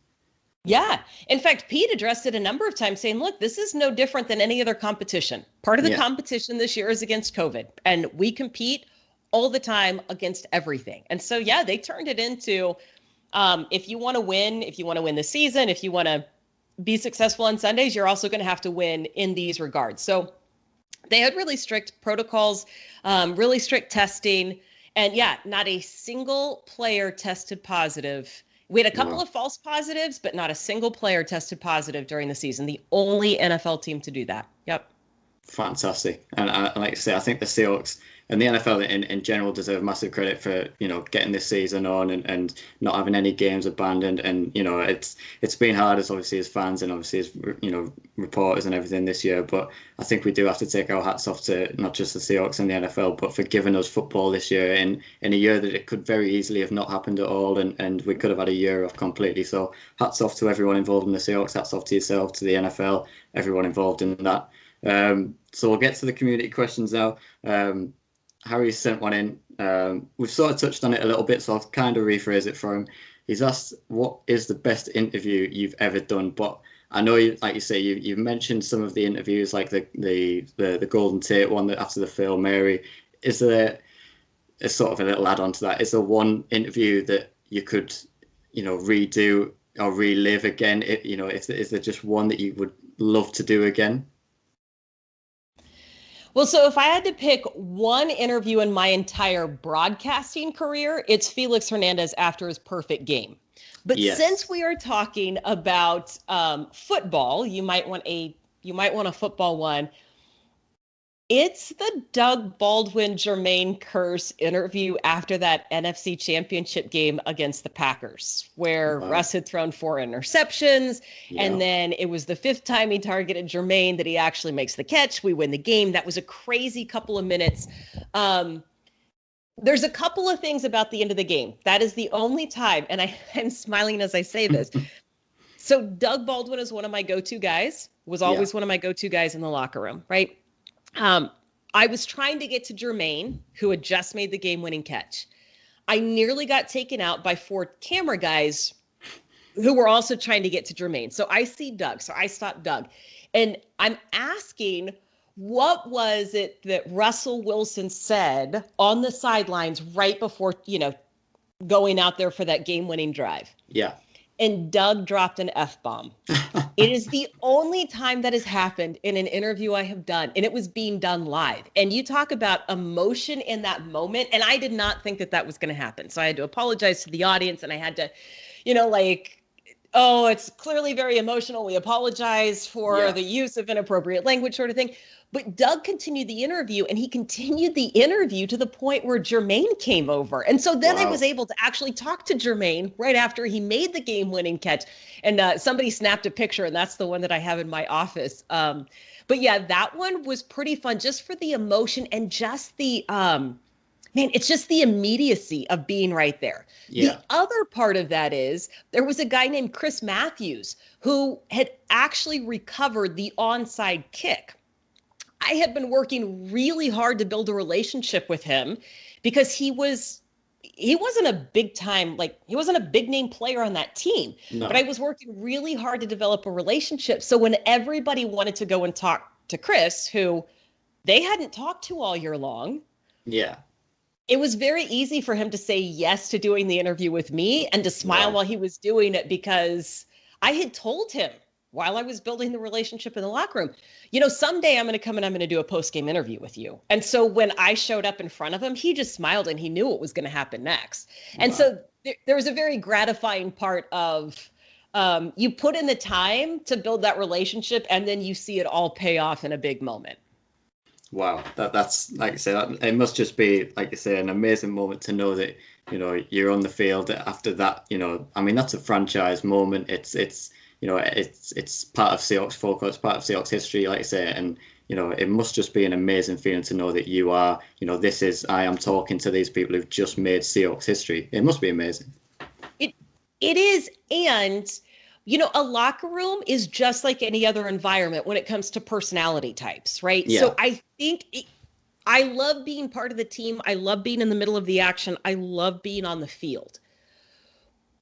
Yeah. In fact, Pete addressed it a number of times saying, look, this is no different than any other competition. Part of the competition this year is against COVID, and we compete all the time against everything. And so, yeah, they turned it into, if you want to win the season, if you want to be successful on Sundays, you're also going to have to win in these regards. So they had really strict protocols, really strict testing. And yeah, not a single player tested positive. We had a couple of false positives, but not a single player tested positive during the season. The only NFL team to do that. Yep. Fantastic. And like I say, I think the Seahawks and the NFL in general deserve massive credit for, getting this season on and not having any games abandoned. And, it's been hard as fans and obviously as, reporters and everything this year. But I think we do have to take our hats off to not just the Seahawks and the NFL, but for giving us football this year in a year that it could very easily have not happened at all. And we could have had a year off completely. So hats off to everyone involved in the Seahawks, hats off to yourself, to the NFL, everyone involved in that. So we'll get to the community questions now. Harry sent one in. We've sort of touched on it a little bit, so I'll kind of rephrase it for him. He's asked, what is the best interview you've ever done? But I know, like you say, you've mentioned some of the interviews, like the Golden Tate one that after the Phil Mary. Is there a sort of a little add-on to that? Is there one interview that you could, redo or relive again? Is there just one that you would love to do again? Well, so if I had to pick one interview in my entire broadcasting career, it's Felix Hernandez after his perfect game. But since we are talking about football, you might want a football one. It's the Doug Baldwin-Jermaine Kearse interview after that NFC Championship game against the Packers, where Russ had thrown 4 interceptions, and then it was the 5th time he targeted Jermaine that he actually makes the catch. We win the game. That was a crazy couple of minutes. There's a couple of things about the end of the game. That is the only time, and I'm smiling as I say this. So Doug Baldwin is one of my go-to guys, was always one of my go-to guys in the locker room, right? I was trying to get to Jermaine, who had just made the game-winning catch. I nearly got taken out by 4 camera guys who were also trying to get to Jermaine. So I see Doug. So I stop Doug. And I'm asking, what was it that Russell Wilson said on the sidelines right before, going out there for that game-winning drive? Yeah. And Doug dropped an F-bomb. It is the only time that has happened in an interview I have done, and it was being done live. And you talk about emotion in that moment, and I did not think that was going to happen. So I had to apologize to the audience, and I had to, it's clearly very emotional. We apologize for the use of inappropriate language, sort of thing. But Doug continued the interview, and he continued the interview to the point where Jermaine came over. And so then I was able to actually talk to Jermaine right after he made the game-winning catch. And somebody snapped a picture, and that's the one that I have in my office. But yeah, that one was pretty fun just for the emotion and just the, it's just the immediacy of being right there. Yeah. The other part of that is there was a guy named Chris Matthews who had actually recovered the onside kick. I had been working really hard to build a relationship with him because he wasn't a big time, he wasn't a big name player on that team, but I was working really hard to develop a relationship. So when everybody wanted to go and talk to Chris, who they hadn't talked to all year long, it was very easy for him to say yes to doing the interview with me and to smile while he was doing it, because I had told him while I was building the relationship in the locker room, someday I'm going to come and I'm going to do a post-game interview with you. And so when I showed up in front of him, he just smiled and he knew what was going to happen next. And so there was a very gratifying part of you put in the time to build that relationship, and then you see it all pay off in a big moment. Wow. That's, like I said, it must just be, like you say, an amazing moment to know that, you're on the field after that, that's a franchise moment. It's part of Seahawks folklore, it's part of Seahawks history, like I say, and it must just be an amazing feeling to know that you are, I am talking to these people who've just made Seahawks history. It must be amazing. It is, and a locker room is just like any other environment when it comes to personality types, right? Yeah. So I think I love being part of the team. I love being in the middle of the action. I love being on the field.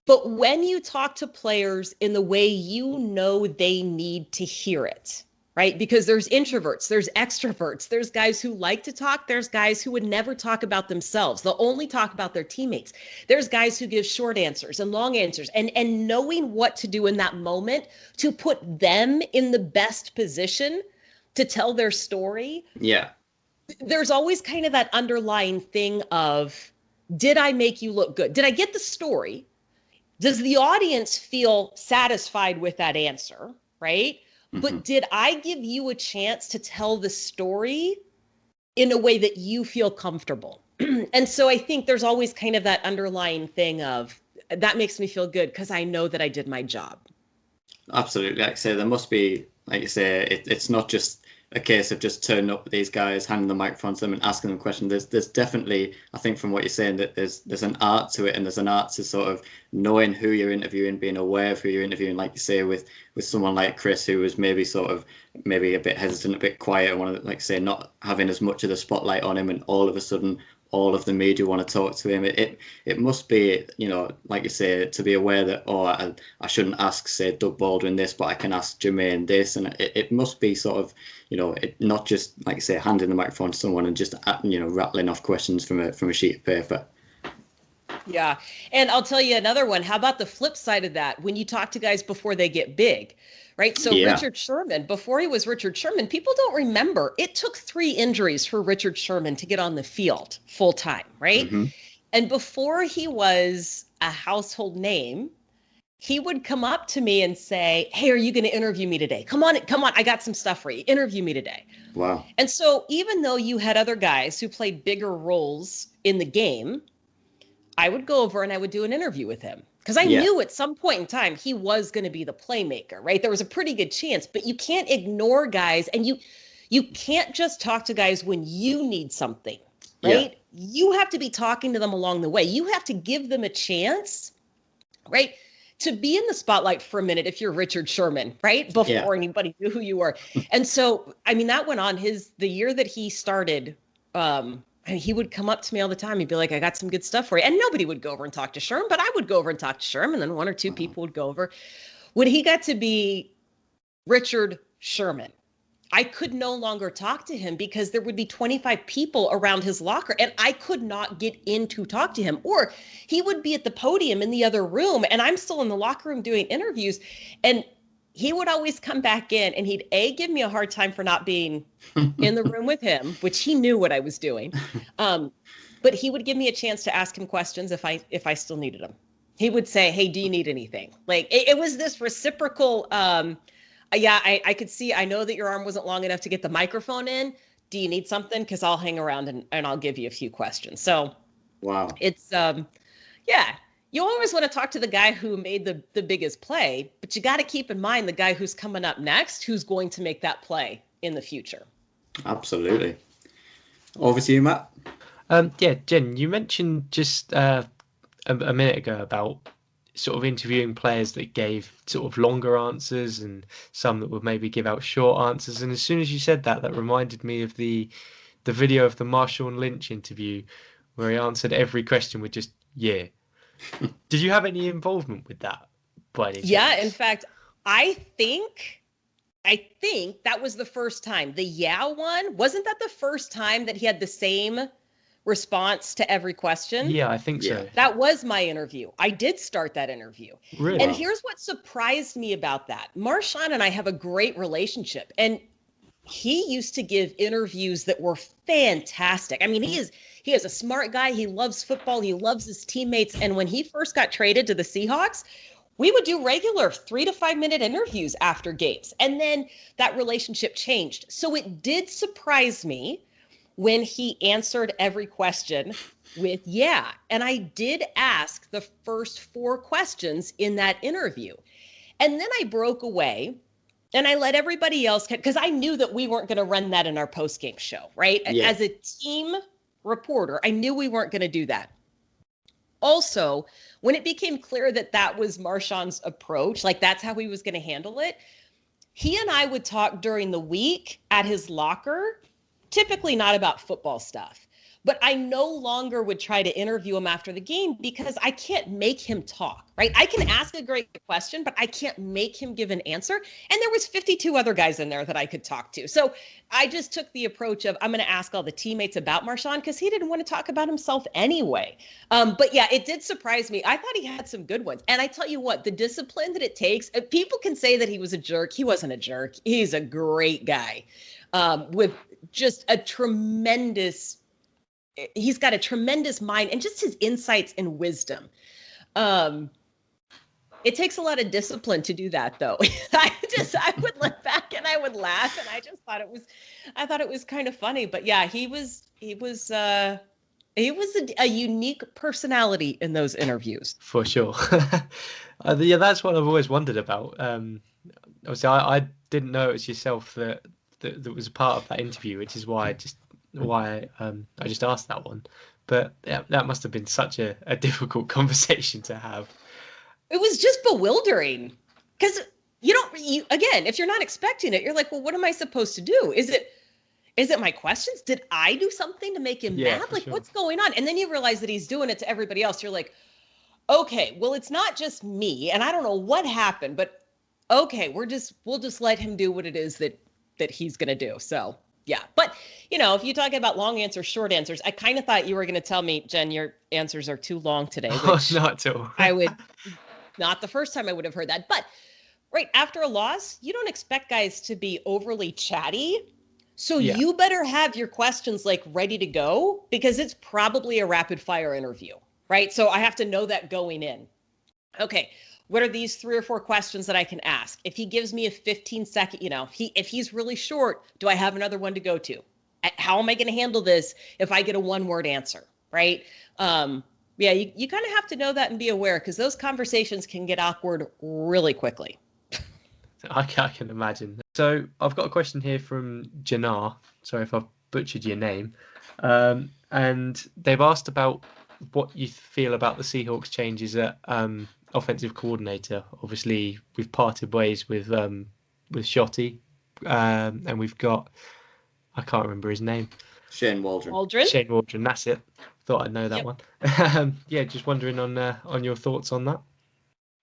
But when you talk to players in the way you know they need to hear it, right? Because there's introverts, there's extroverts, there's guys who like to talk, there's guys who would never talk about themselves. They'll only talk about their teammates. There's guys who give short answers and long answers, and knowing what to do in that moment to put them in the best position to tell their story. Yeah. There's always kind of that underlying thing of, did I make you look good? Did I get the story? Does the audience feel satisfied with that answer, right? Mm-hmm. But did I give you a chance to tell the story in a way that you feel comfortable? And so I think there's always kind of that underlying thing of, that makes me feel good because I know that I did my job. Absolutely. Like I say, there must be, like you say, it's not just a case of just turning up with these guys, handing the microphone to them and asking them questions. There's definitely, I think from what you're saying, that there's an art to it, and there's an art to sort of knowing who you're interviewing, being aware of who you're interviewing, like you say, with someone like Chris, who was maybe a bit hesitant, a bit quiet, like say, not having as much of the spotlight on him, and all of a sudden all of the media want to talk to him. It must be, like you say, to be aware that, I shouldn't ask, say, Doug Baldwin this, but I can ask Jermaine this, and it must be sort of, not just, like you say, handing the microphone to someone and just, rattling off questions from a sheet of paper. Yeah. And I'll tell you another one. How about the flip side of that? When you talk to guys before they get big, right? So yeah. Richard Sherman, before he was Richard Sherman, people don't remember, it took 3 injuries for Richard Sherman to get on the field full time, right? Mm-hmm. And before he was a household name, he would come up to me and say, hey, are you going to interview me today? Come on. I got some stuff for you. Interview me today. Wow. And so even though you had other guys who played bigger roles in the game, I would go over and I would do an interview with him because I knew at some point in time he was going to be the playmaker, right? There was a pretty good chance, but you can't ignore guys, and you can't just talk to guys when you need something, right? Yeah. You have to be talking to them along the way. You have to give them a chance, right, to be in the spotlight for a minute if you're Richard Sherman, right? Before anybody knew who you were. And so, I mean, that went on the year that he started, he would come up to me all the time. He'd be like, I got some good stuff for you. And nobody would go over and talk to Sherm, but I would go over and talk to Sherm, and then 1 or 2 people would go over. When he got to be Richard Sherman, I could no longer talk to him because there would be 25 people around his locker, and I could not get in to talk to him. Or he would be at the podium in the other room, and I'm still in the locker room doing interviews, and he would always come back in, and he'd give me a hard time for not being in the room with him, which he knew what I was doing. But he would give me a chance to ask him questions if I still needed them. He would say, hey, do you need anything? Like it was this reciprocal, I could see, I know that your arm wasn't long enough to get the microphone in. Do you need something? Because I'll hang around and I'll give you a few questions. So wow. It's, you always want to talk to the guy who made the biggest play, but you got to keep in mind the guy who's coming up next, who's going to make that play in the future. Absolutely. Over to you, Matt. Jen, you mentioned just a minute ago about sort of interviewing players that gave sort of longer answers and some that would maybe give out short answers. And as soon as you said that reminded me of the video of the Marshawn Lynch interview where he answered every question with just, yeah. Did you have any involvement with that by any chance? Yeah, in fact, I think that was the first time. The one, wasn't that the first time that he had the same response to every question? Yeah, I think so. That was my interview. I did start that interview. Really? And here's what surprised me about that. Marshawn and I have a great relationship, and he used to give interviews that were fantastic. I mean, he is a smart guy. He loves football. He loves his teammates. And when he first got traded to the Seahawks, we would do regular 3 to 5 minute interviews after games. And then that relationship changed. So it did surprise me when he answered every question with yeah. And I did ask the first 4 questions in that interview. And then I broke away and I let everybody else, because I knew that we weren't going to run that in our post-game show, right? Yeah. As a team reporter, I knew we weren't going to do that. Also, when it became clear that that was Marshawn's approach, like that's how he was going to handle it, he and I would talk during the week at his locker, typically not about football stuff, But I no longer would try to interview him after the game because I can't make him talk, right? I can ask a great question, but I can't make him give an answer. And there was 52 other guys in there that I could talk to. So I just took the approach of I'm going to ask all the teammates about Marshawn because he didn't want to talk about himself anyway. But yeah, it did surprise me. I thought he had some good ones. And I tell you what, the discipline that it takes, people can say that he was a jerk. He wasn't a jerk. He's a great guy with just a tremendous he's got a tremendous mind and just his insights and wisdom. It takes a lot of discipline to do that though. I would look back and I would laugh and I thought it was kind of funny, but yeah, he was a unique personality in those interviews. For sure. Yeah, that's what I've always wondered about. Obviously I didn't know it was yourself that was a part of that interview, which is why I just asked that one. But yeah, that must have been such a difficult conversation to have. It was just bewildering because again, if you're not expecting it, you're like, well, what am I supposed to do? Is it my questions? Did I do something to make him mad? Like, sure. What's going on? And then you realize that he's doing it to everybody else. You're like, okay, well, it's not just me, and I don't know what happened, but okay, we'll just let him do what it is that he's gonna do. So. Yeah. But, if you talk about long answers, short answers, I kind of thought you were going to tell me, Jen, your answers are too long today. Which not at all. Not the first time I would have heard that. But right after a loss, you don't expect guys to be overly chatty. So you better have your questions like ready to go because it's probably a rapid fire interview, right? So I have to know that going in. Okay. What are these 3 or 4 questions that I can ask? If he gives me a 15-second, if he's really short, do I have another one to go to? How am I going to handle this if I get a 1-word answer, right? You kind of have to know that and be aware because those conversations can get awkward really quickly. I can imagine. So I've got a question here from Janar. Sorry if I've butchered your name. And they've asked about what you feel about the Seahawks changes at offensive coordinator. Obviously, we've parted ways with Shotty, and we've got, I can't remember his name. Shane Waldron. Shane Waldron, that's it. Thought I'd know that one. Just wondering on your thoughts on that.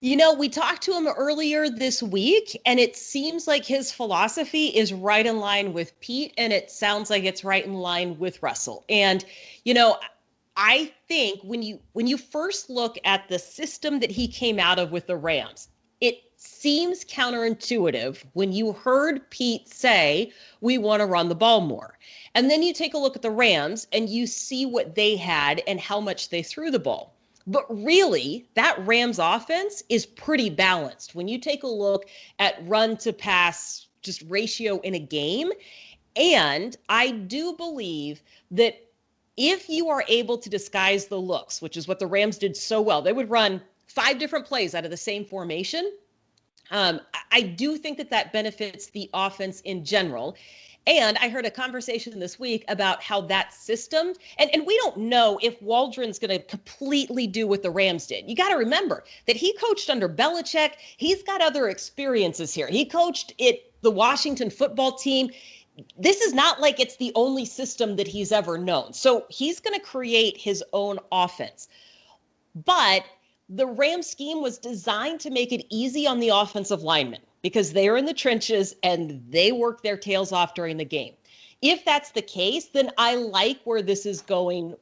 We talked to him earlier this week, and it seems like his philosophy is right in line with Pete, and it sounds like it's right in line with Russell. And, I think when you first look at the system that he came out of with the Rams, it seems counterintuitive when you heard Pete say, we want to run the ball more. And then you take a look at the Rams and you see what they had and how much they threw the ball. But really, that Rams offense is pretty balanced. When you take a look at run to pass, just ratio in a game. And I do believe that if you are able to disguise the looks, which is what the Rams did so well, they would run 5 different plays out of the same formation. I do think that benefits the offense in general. And I heard a conversation this week about how that system, and we don't know if Waldron's going to completely do what the Rams did. You got to remember that he coached under Belichick. He's got other experiences here. He coached the Washington football team. This is not like it's the only system that he's ever known. So he's going to create his own offense. But the Rams scheme was designed to make it easy on the offensive linemen because they're in the trenches and they work their tails off during the game. If that's the case, then I like where this is going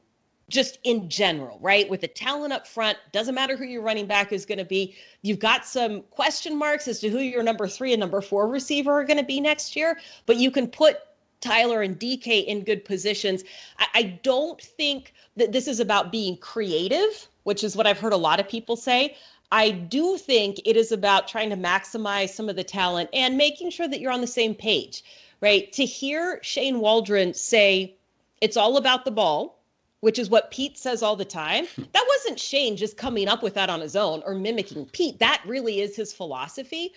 just in general, right? With the talent up front, doesn't matter who your running back is going to be. You've got some question marks as to who your number 3 and number 4 receiver are going to be next year, but you can put Tyler and DK in good positions. I don't think that this is about being creative, which is what I've heard a lot of people say. I do think it is about trying to maximize some of the talent and making sure that you're on the same page, right? To hear Shane Waldron say it's all about the ball, which is what Pete says all the time. That wasn't Shane just coming up with that on his own or mimicking Pete. That really is his philosophy.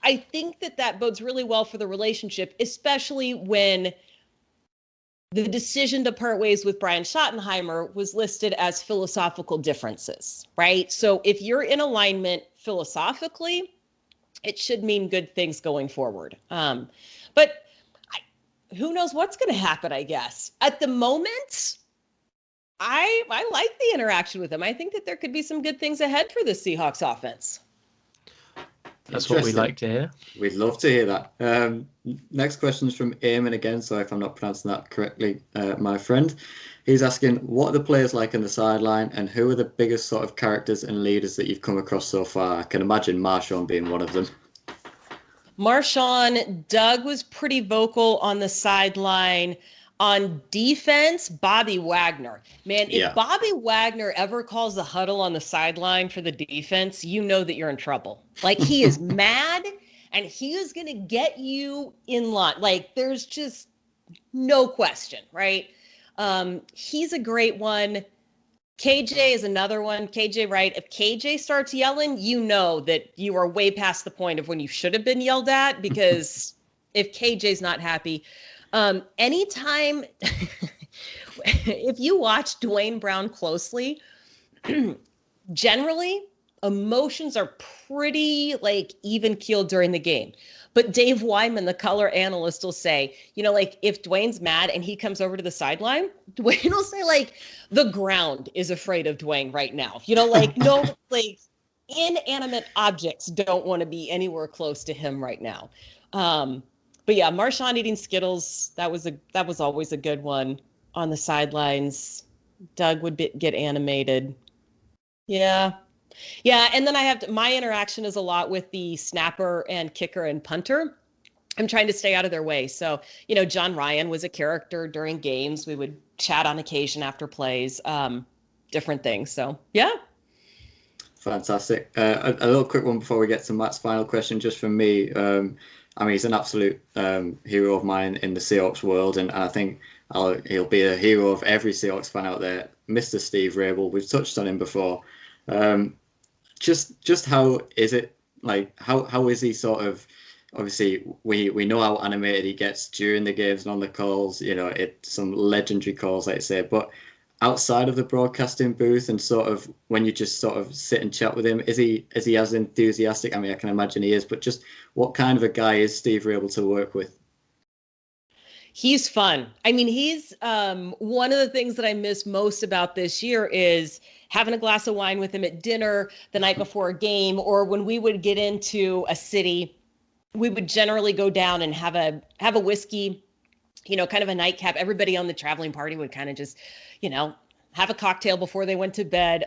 I think that bodes really well for the relationship, especially when the decision to part ways with Brian Schottenheimer was listed as philosophical differences, right? So if you're in alignment philosophically, it should mean good things going forward. But who knows what's going to happen, I guess. At the moment, I like the interaction with him. I think that there could be some good things ahead for the Seahawks offense. That's what we like to hear. We'd love to hear that. Next question is from Eamon again. So if I'm not pronouncing that correctly, my friend, he's asking, what are the players like on the sideline, and who are the biggest sort of characters and leaders that you've come across so far? I can imagine Marshawn being one of them. Marshawn, Doug was pretty vocal on the sideline. On defense, Bobby Wagner. Man, if Bobby Wagner ever calls the huddle on the sideline for the defense, you know that you're in trouble. Like, he is mad, and he is going to get you in line. Like, there's just no question, right? He's a great one. KJ is another one. KJ Wright. If KJ starts yelling, you know that you are way past the point of when you should have been yelled at, because if KJ's not happy, anytime, if you watch Dwayne Brown closely, generally emotions are pretty like even keeled during the game. But Dave Wyman, the color analyst, will say, you know, like, if Dwayne's mad and he comes over to the sideline, Dwayne will say, like, the ground is afraid of Dwayne right now. You know, like, no, like, inanimate objects don't want to be anywhere close to him right now. But yeah, Marshawn eating Skittles, that was always a good one on the sidelines. Doug would get animated. Yeah. Yeah, and then my interaction is a lot with the snapper and kicker and punter. I'm trying to stay out of their way. So, you know, John Ryan was a character during games. We would chat on occasion after plays, different things. So, yeah. Fantastic. A little quick one before we get to Matt's final question, just from me. I mean, he's an absolute hero of mine in the Seahawks world, and I think he'll be a hero of every Seahawks fan out there. Mr. Steve Rabel, we've touched on him before. Just how is it, like, how is he sort of, obviously we know how animated he gets during the games and on the calls, you know, it's some legendary calls, like I say, but outside of the broadcasting booth and sort of when you just sort of sit and chat with him, is he as enthusiastic? I mean, I can imagine he is, but just what kind of a guy is Steve able to work with? He's fun. I mean, he's one of the things that I miss most about this year is having a glass of wine with him at dinner the night before a game, or when we would get into a city, we would generally go down and have a whiskey, you know, kind of a nightcap. Everybody on the traveling party would kind of just, you know, have a cocktail before they went to bed.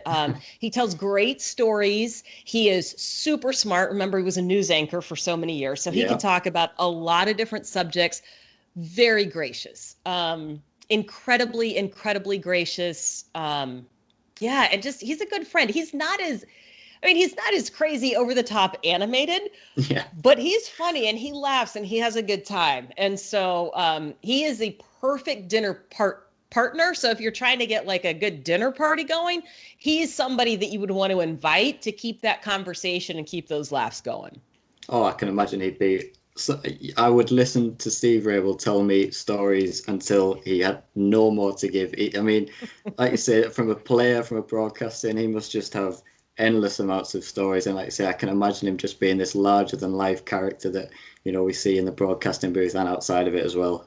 He tells great stories. He is super smart. Remember, he was a news anchor for so many years, so he can talk about a lot of different subjects. Very gracious, incredibly gracious. Yeah, and just, he's a good friend. He's not as crazy over the top animated, but he's funny and he laughs and he has a good time. And so he is a perfect dinner partner. So if you're trying to get like a good dinner party going, he's somebody that you would want to invite to keep that conversation and keep those laughs going. Oh, I can imagine he'd be. So I would listen to Steve Rabel tell me stories until he had no more to give. I mean, like you say, from a player, from a broadcasting, he must just have endless amounts of stories. And like I say, I can imagine him just being this larger than life character that, you know, we see in the broadcasting booth and outside of it as well.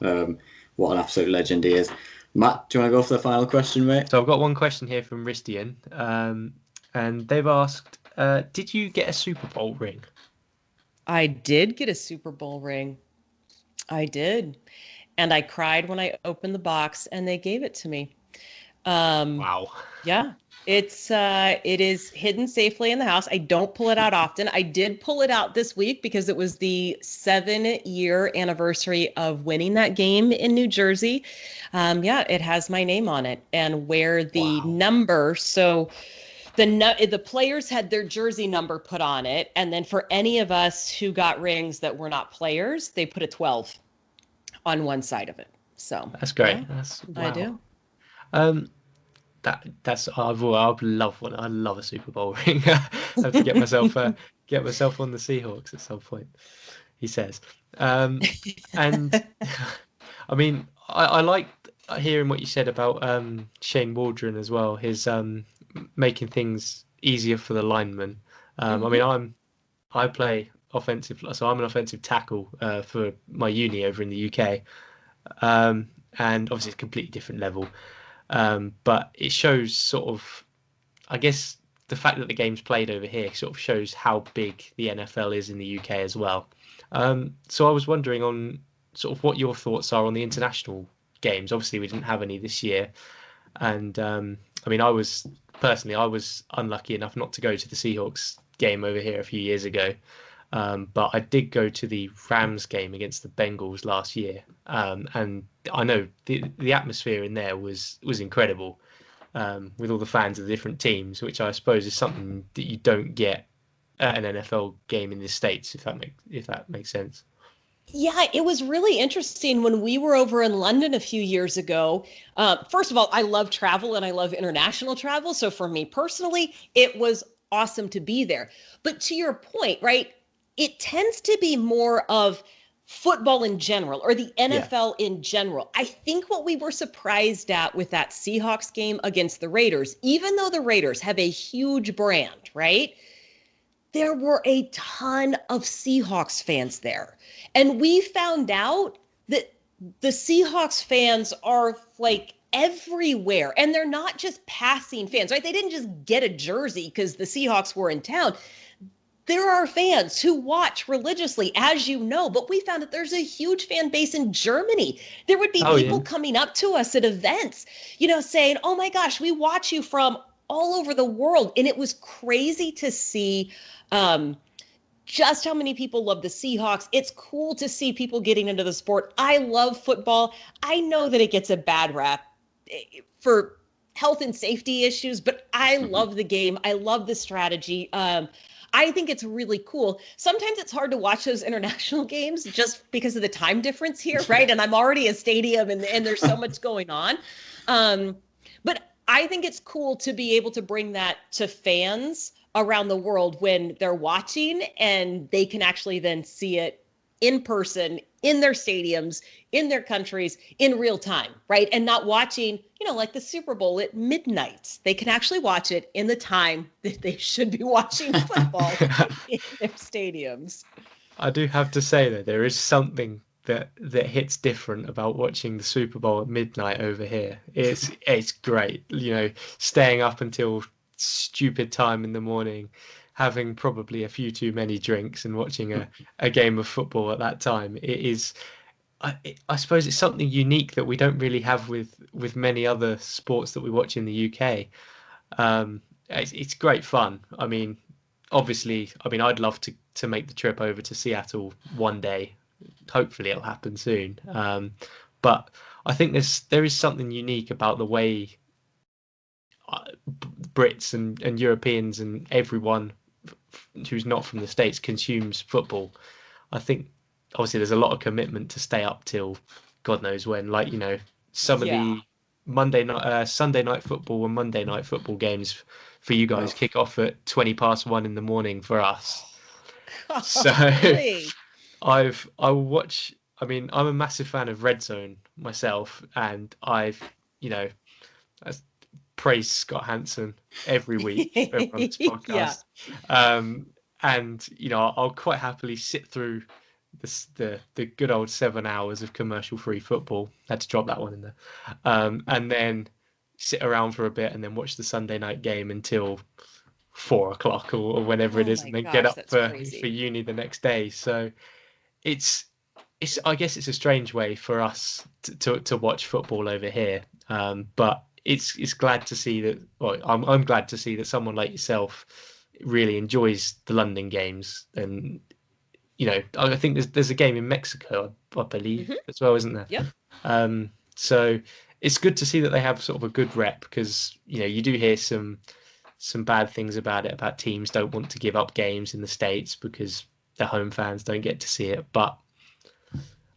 What an absolute legend he is. Matt, do you want to go for the final question, mate? So I've got one question here from Ristian, and they've asked, did you get a Super Bowl ring? I did get a Super Bowl ring. I did. And I cried when I opened the box and they gave it to me. Wow. Yeah. It is hidden safely in the house. I don't pull it out often. I did pull it out this week because it was the 7-year anniversary of winning that game in New Jersey. It has my name on it and where the number. So the players had their jersey number put on it. And then for any of us who got rings that were not players, they put a 12 on one side of it. So that's great. Yeah, I do. I would love one. I love a Super Bowl ring. I have to get myself on the Seahawks at some point, he says. And I mean, I like hearing what you said about Shane Waldron as well. His making things easier for the linemen. I mean, I play offensive, so I'm an offensive tackle for my uni over in the UK. And obviously it's a completely different level. But it shows sort of, I guess, the fact that the game's played over here sort of shows how big the NFL is in the UK as well. So I was wondering on sort of what your thoughts are on the international games. Obviously, we didn't have any this year, and I mean, I was unlucky enough not to go to the Seahawks game over here a few years ago. But I did go to the Rams game against the Bengals last year, and I know the atmosphere in there was incredible, with all the fans of the different teams, which I suppose is something that you don't get at an NFL game in the States, if that makes sense. Yeah, it was really interesting when we were over in London a few years ago. First of all, I love travel and I love international travel. So for me personally, it was awesome to be there. But to your point, right, it tends to be more of football in general or the NFL in general. I think what we were surprised at with that Seahawks game against the Raiders, even though the Raiders have a huge brand, right? There were a ton of Seahawks fans there. And we found out that the Seahawks fans are like everywhere. And they're not just passing fans, right? They didn't just get a jersey because the Seahawks were in town. There are fans who watch religiously, as you know, but we found that there's a huge fan base in Germany. There would be people coming up to us at events, saying, oh my gosh, we watch you from all over the world. And it was crazy to see just how many people love the Seahawks. It's cool to see people getting into the sport. I love football. I know that it gets a bad rap for health and safety issues, but I love the game. I love the strategy. I think it's really cool. Sometimes it's hard to watch those international games just because of the time difference here, right? And I'm already a stadium and there's so much going on. But I think it's cool to be able to bring that to fans around the world when they're watching and they can actually then see it in person, in their stadiums, in their countries, in real time, right? And not watching, like the Super Bowl at midnight. They can actually watch it in the time that they should be watching football in their stadiums. I do have to say that there is something that hits different about watching the Super Bowl at midnight over here. It's great, staying up until stupid time in the morning, having probably a few too many drinks and watching a game of football at that time. It is, I suppose it's something unique that we don't really have with many other sports that we watch in the UK. It's great fun. I mean, obviously, I'd love to make the trip over to Seattle one day. Hopefully it'll happen soon. But I think there is something unique about the way Brits and Europeans and everyone who's not from the States consumes football. I think obviously there's a lot of commitment to stay up till God knows when. Like, some of the Sunday night football and Monday night football games for you guys kick off at 1:20 in the morning for us. So I watch. I'm a massive fan of Red Zone myself, and I've praise Scott Hansen every week on this podcast. And I'll quite happily sit through the good old 7 hours of commercial free football. Had to drop that one in there. And then sit around for a bit and then watch the Sunday night game until 4:00 or whenever it is, and then get up for uni the next day. So it's I guess it's a strange way for us to watch football over here. But it's glad to see that. Well, I'm glad to see that someone like yourself really enjoys the London games, and I think there's a game in Mexico, I believe, as well, isn't there? Yeah. So it's good to see that they have sort of a good rep, because you do hear some bad things about teams don't want to give up games in the States because their home fans don't get to see it. But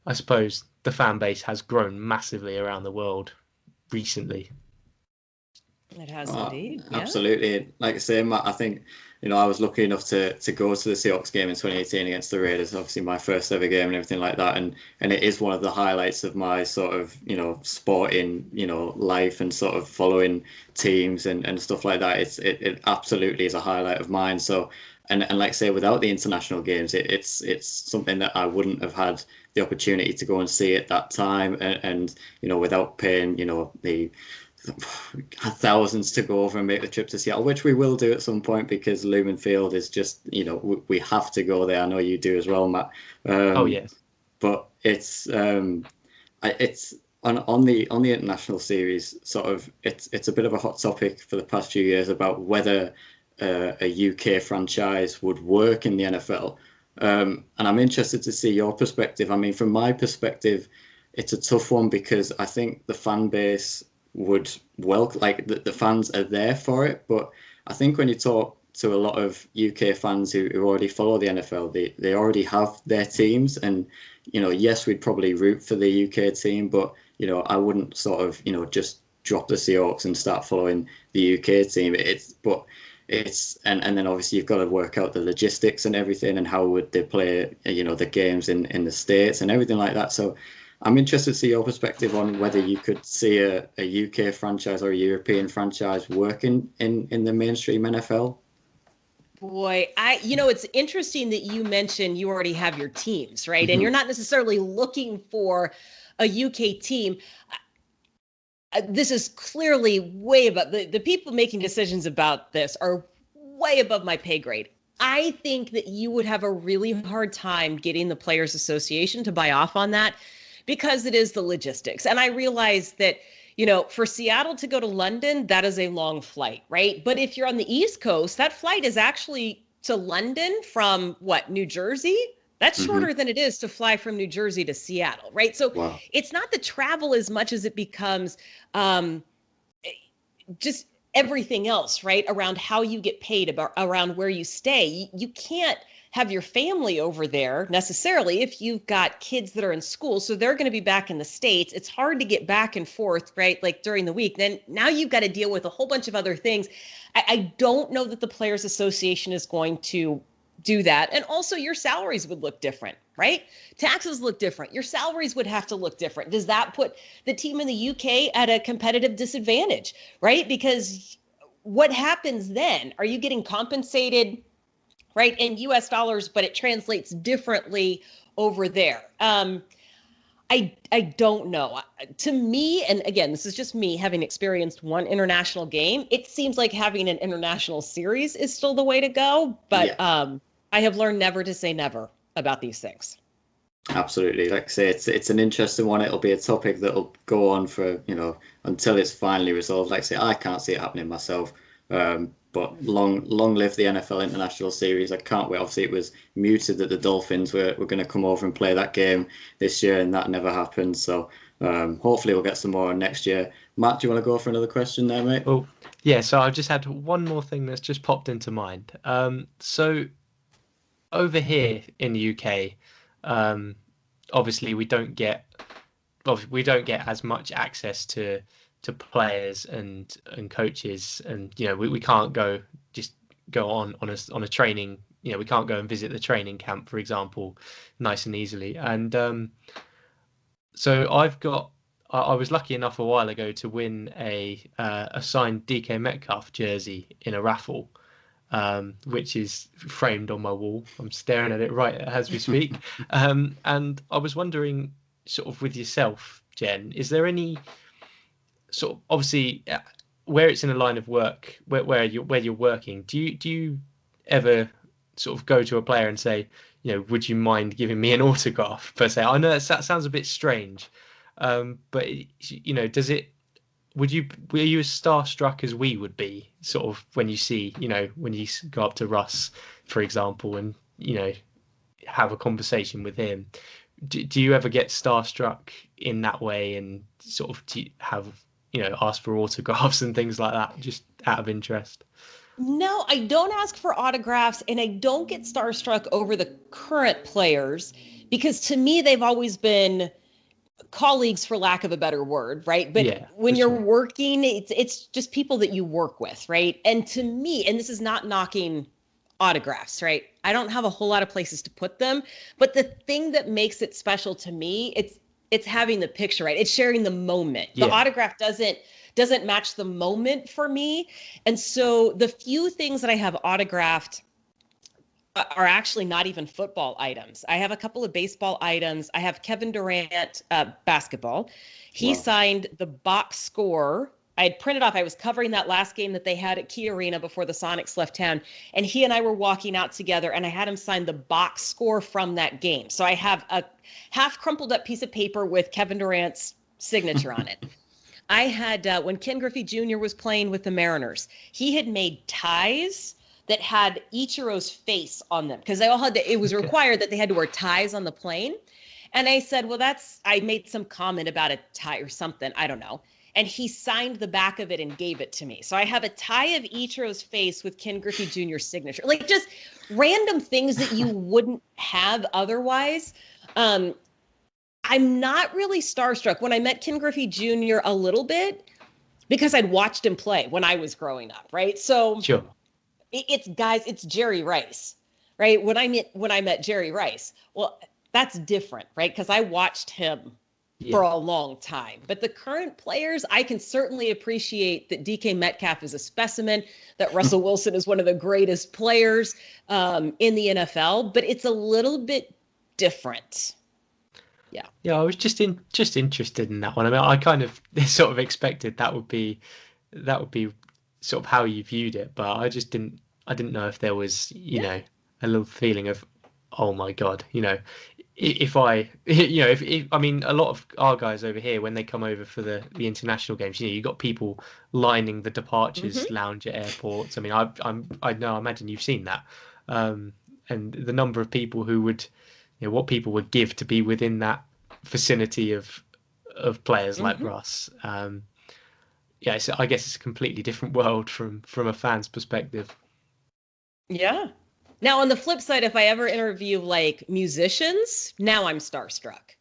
I suppose the fan base has grown massively around the world recently. It has indeed. Yeah. Absolutely. Like I say, I think, I was lucky enough to go to the Seahawks game in 2018 against the Raiders, obviously my first ever game and everything like that. And it is one of the highlights of my sort of, sporting, life and sort of following teams and stuff like that. It absolutely is a highlight of mine. So and like I say, without the international games, it's something that I wouldn't have had the opportunity to go and see at that time, and without paying the thousands to go over and make the trip to Seattle, which we will do at some point, because Lumen Field is just, we have to go there. I know you do as well, Matt. Oh yes. But it's on the international series, sort of, it's a bit of a hot topic for the past few years about whether a UK franchise would work in the NFL. And I'm interested to see your perspective. I mean, from my perspective, it's a tough one, because I think the fan base would the fans are there for it. But I think when you talk to a lot of UK fans who already follow the NFL, they already have their teams. And, yes, we'd probably root for the UK team, but, I wouldn't sort of, just drop the Seahawks and start following the UK team. And then obviously you've got to work out the logistics and everything, and how would they play, the games in the States and everything like that. So I'm interested to see your perspective on whether you could see a UK franchise or a European franchise working in the mainstream NFL. Boy, it's interesting that you mentioned you already have your teams, right? Mm-hmm. And you're not necessarily looking for a UK team. This is clearly way above the people making decisions about this are way above my pay grade. I think that you would have a really hard time getting the Players Association to buy off on that, because it is the logistics. And I realize that, for Seattle to go to London, that is a long flight, right? But if you're on the East Coast, that flight is actually to London from New Jersey? That's shorter than it is to fly from New Jersey to Seattle, right? So wow. It's not the travel as much as it becomes just everything else, right? Around how you get paid, around where you stay. You can't have your family over there necessarily if you've got kids that are in school. So they're going to be back in the States. It's hard to get back and forth, right? Like during the week. Then now you've got to deal with a whole bunch of other things. I don't know that the Players Association is going to do that. And also your salaries would look different, right? Taxes look different. Your salaries would have to look different. Does that put the team in the UK at a competitive disadvantage, right? Because what happens then? Are you getting compensated, right, in US dollars, but it translates differently over there? I don't know. To me, and again, this is just me having experienced one international game, it seems like having an international series is still the way to go. But yeah. I have learned never to say never about these things. Absolutely. Like I say, it's an interesting one. It'll be a topic that'll go on for, until it's finally resolved. Like I say, I can't see it happening myself. But long live the NFL International Series. I can't wait. Obviously, it was muted that the Dolphins were going to come over and play that game this year, and that never happened. So hopefully we'll get some more next year. Matt, do you want to go for another question there, mate? Oh, yeah. So I've just had one more thing that's just popped into mind. So over here in the UK, obviously we don't get as much access to players and coaches, and we can't go on a training, we can't go and visit the training camp, for example, nice and easily. And so I was lucky enough a while ago to win a signed DK Metcalf jersey in a raffle, which is framed on my wall. I'm staring at it right as we speak. And I was wondering, sort of with yourself, Jen, is there any sort of, obviously, where it's in a line of work, where you're working, do you ever sort of go to a player and say, would you mind giving me an autograph, per se? I know that sounds a bit strange, but does it? Were you as starstruck as we would be, sort of, when you see, when you go up to Russ, for example, and have a conversation with him? Do you ever get starstruck in that way, and sort of have ask for autographs and things like that, just out of interest? No, I don't ask for autographs, and I don't get starstruck over the current players, because to me they've always been colleagues, for lack of a better word, right? But yeah, when you're working, it's just people that you work with, right? And to me, and this is not knocking autographs, right? I don't have a whole lot of places to put them, but the thing that makes it special to me, it's having the picture, right? It's sharing the moment. The autograph doesn't match the moment for me. And so the few things that I have autographed are actually not even football items. I have a couple of baseball items. I have Kevin Durant basketball. He signed the box score. I had printed off. I was covering that last game that they had at Key Arena before the Sonics left town. And he and I were walking out together, and I had him sign the box score from that game. So I have a half crumpled up piece of paper with Kevin Durant's signature on it. I had, when Ken Griffey Jr. was playing with the Mariners, he had made ties that had Ichiro's face on them, because they all had to, it was required that they had to wear ties on the plane. And I said, well, I made some comment about a tie or something. I don't know. And he signed the back of it and gave it to me. So I have a tie of Ichiro's face with Ken Griffey Jr.'s signature. Like, just random things that you wouldn't have otherwise. I'm not really starstruck. When I met Ken Griffey Jr. a little bit, because I'd watched him play when I was growing up, right? So sure. It's Jerry Rice, right? When I met Jerry Rice, well, that's different, right? Because I watched him for a long time. But the current players, I can certainly appreciate that DK Metcalf is a specimen, that Russell Wilson is one of the greatest players in the NFL, but it's a little bit different. Yeah, I was just interested in that one. I mean, I kind of sort of expected that would be sort of how you viewed it, but I didn't know if there was, a little feeling of, oh my God, if I mean, a lot of our guys over here, when they come over for the international games, you got people lining the departures lounge at airports. I mean, I imagine you've seen that, and the number of people who would, what people would give to be within that vicinity of players like Russ. So I guess it's a completely different world from a fan's perspective. Yeah. Now, on the flip side, if I ever interview like musicians, now I'm starstruck,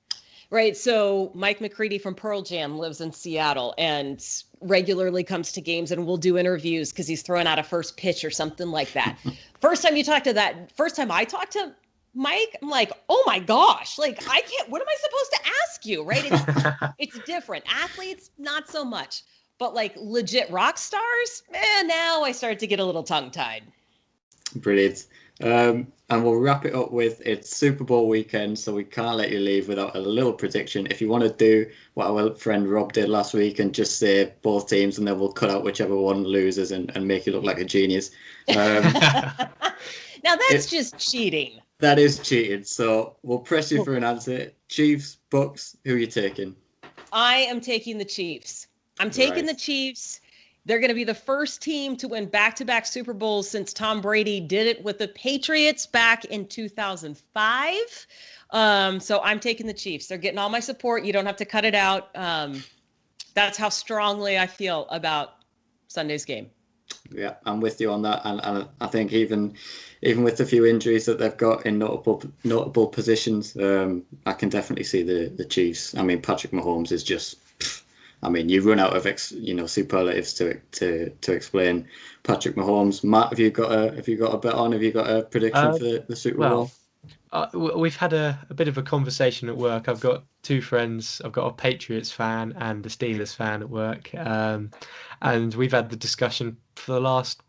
right? So Mike McCready from Pearl Jam lives in Seattle and regularly comes to games, and we'll do interviews because he's throwing out a first pitch or something like that. First time I talked to Mike, I'm like, oh my gosh, like what am I supposed to ask you, right? It's different. Athletes, not so much. But like legit rock stars, now I start to get a little tongue-tied. Brilliant. And we'll wrap it up with, it's Super Bowl weekend, so we can't let you leave without a little prediction. If you want to do what our friend Rob did last week and just say both teams, and then we'll cut out whichever one loses and make you look like a genius. Now that's just cheating. That is cheating. So we'll press you for an answer. Chiefs, Bucks, who are you taking? I am taking the Chiefs. I'm taking the Chiefs. They're going to be the first team to win back-to-back Super Bowls since Tom Brady did it with the Patriots back in 2005. So I'm taking the Chiefs. They're getting all my support. You don't have to cut it out. That's how strongly I feel about Sunday's game. Yeah, I'm with you on that. And I think even with the few injuries that they've got in notable positions, I can definitely see the Chiefs. I mean, Patrick Mahomes is just... I mean, you run out of superlatives to explain Patrick Mahomes. Matt, have you got a bet on? Have you got a prediction for the Super Bowl? We've had a bit of a conversation at work. I've got two friends. I've got a Patriots fan and a Steelers fan at work, and we've had the discussion for the last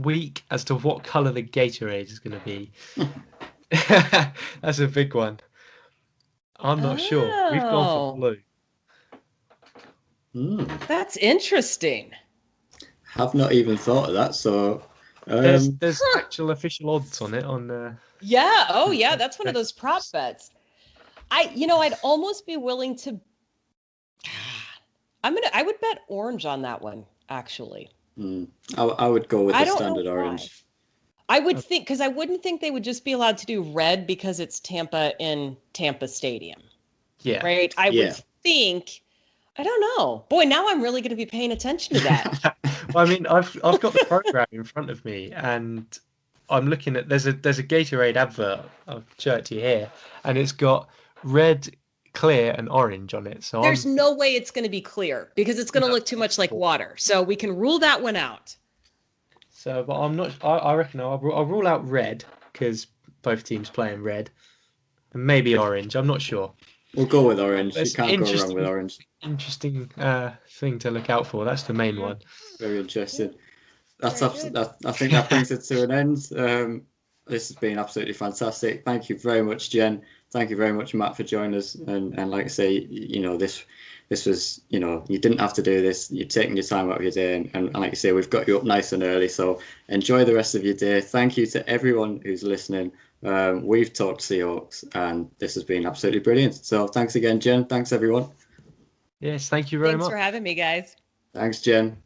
week as to what colour the Gatorade is going to be. That's a big one. I'm not sure. We've gone for blue. That's interesting. Have not even thought of that. So there's actual official odds on it on. Yeah. Oh, yeah. That's one of those prop bets. I'd almost be willing to. I would bet orange on that one. Actually. I would go with the standard orange. I would think, because I wouldn't think they would just be allowed to do red because it's Tampa in Tampa Stadium. Yeah. Right. I would think. I don't know. Boy, now I'm really going to be paying attention to that. Well, I mean, I've got the program in front of me, and I'm looking at there's a Gatorade advert. I'll show it to you here, and it's got red, clear, and orange on it. So there's no way it's going to be clear because it's going to look too much like water. So we can rule that one out. So, but I'm not. I reckon I'll rule out red because both teams play in red, and maybe orange. I'm not sure. We'll go with orange. You can't go wrong with orange. Interesting thing to look out for. That's the main one. Very interesting. I think that brings it to an end. this has been absolutely fantastic. Thank you very much, Jen. Thank you very much, Matt, for joining us. And like I say, this was, you didn't have to do this. You've taken your time out of your day. And like you say, we've got you up nice and early. So enjoy the rest of your day. Thank you to everyone who's listening. We've talked Seahawks, and this has been absolutely brilliant. So thanks again, Jen. Thanks, everyone. Yes, thank you very much. Thanks for having me, guys. Thanks, Jen.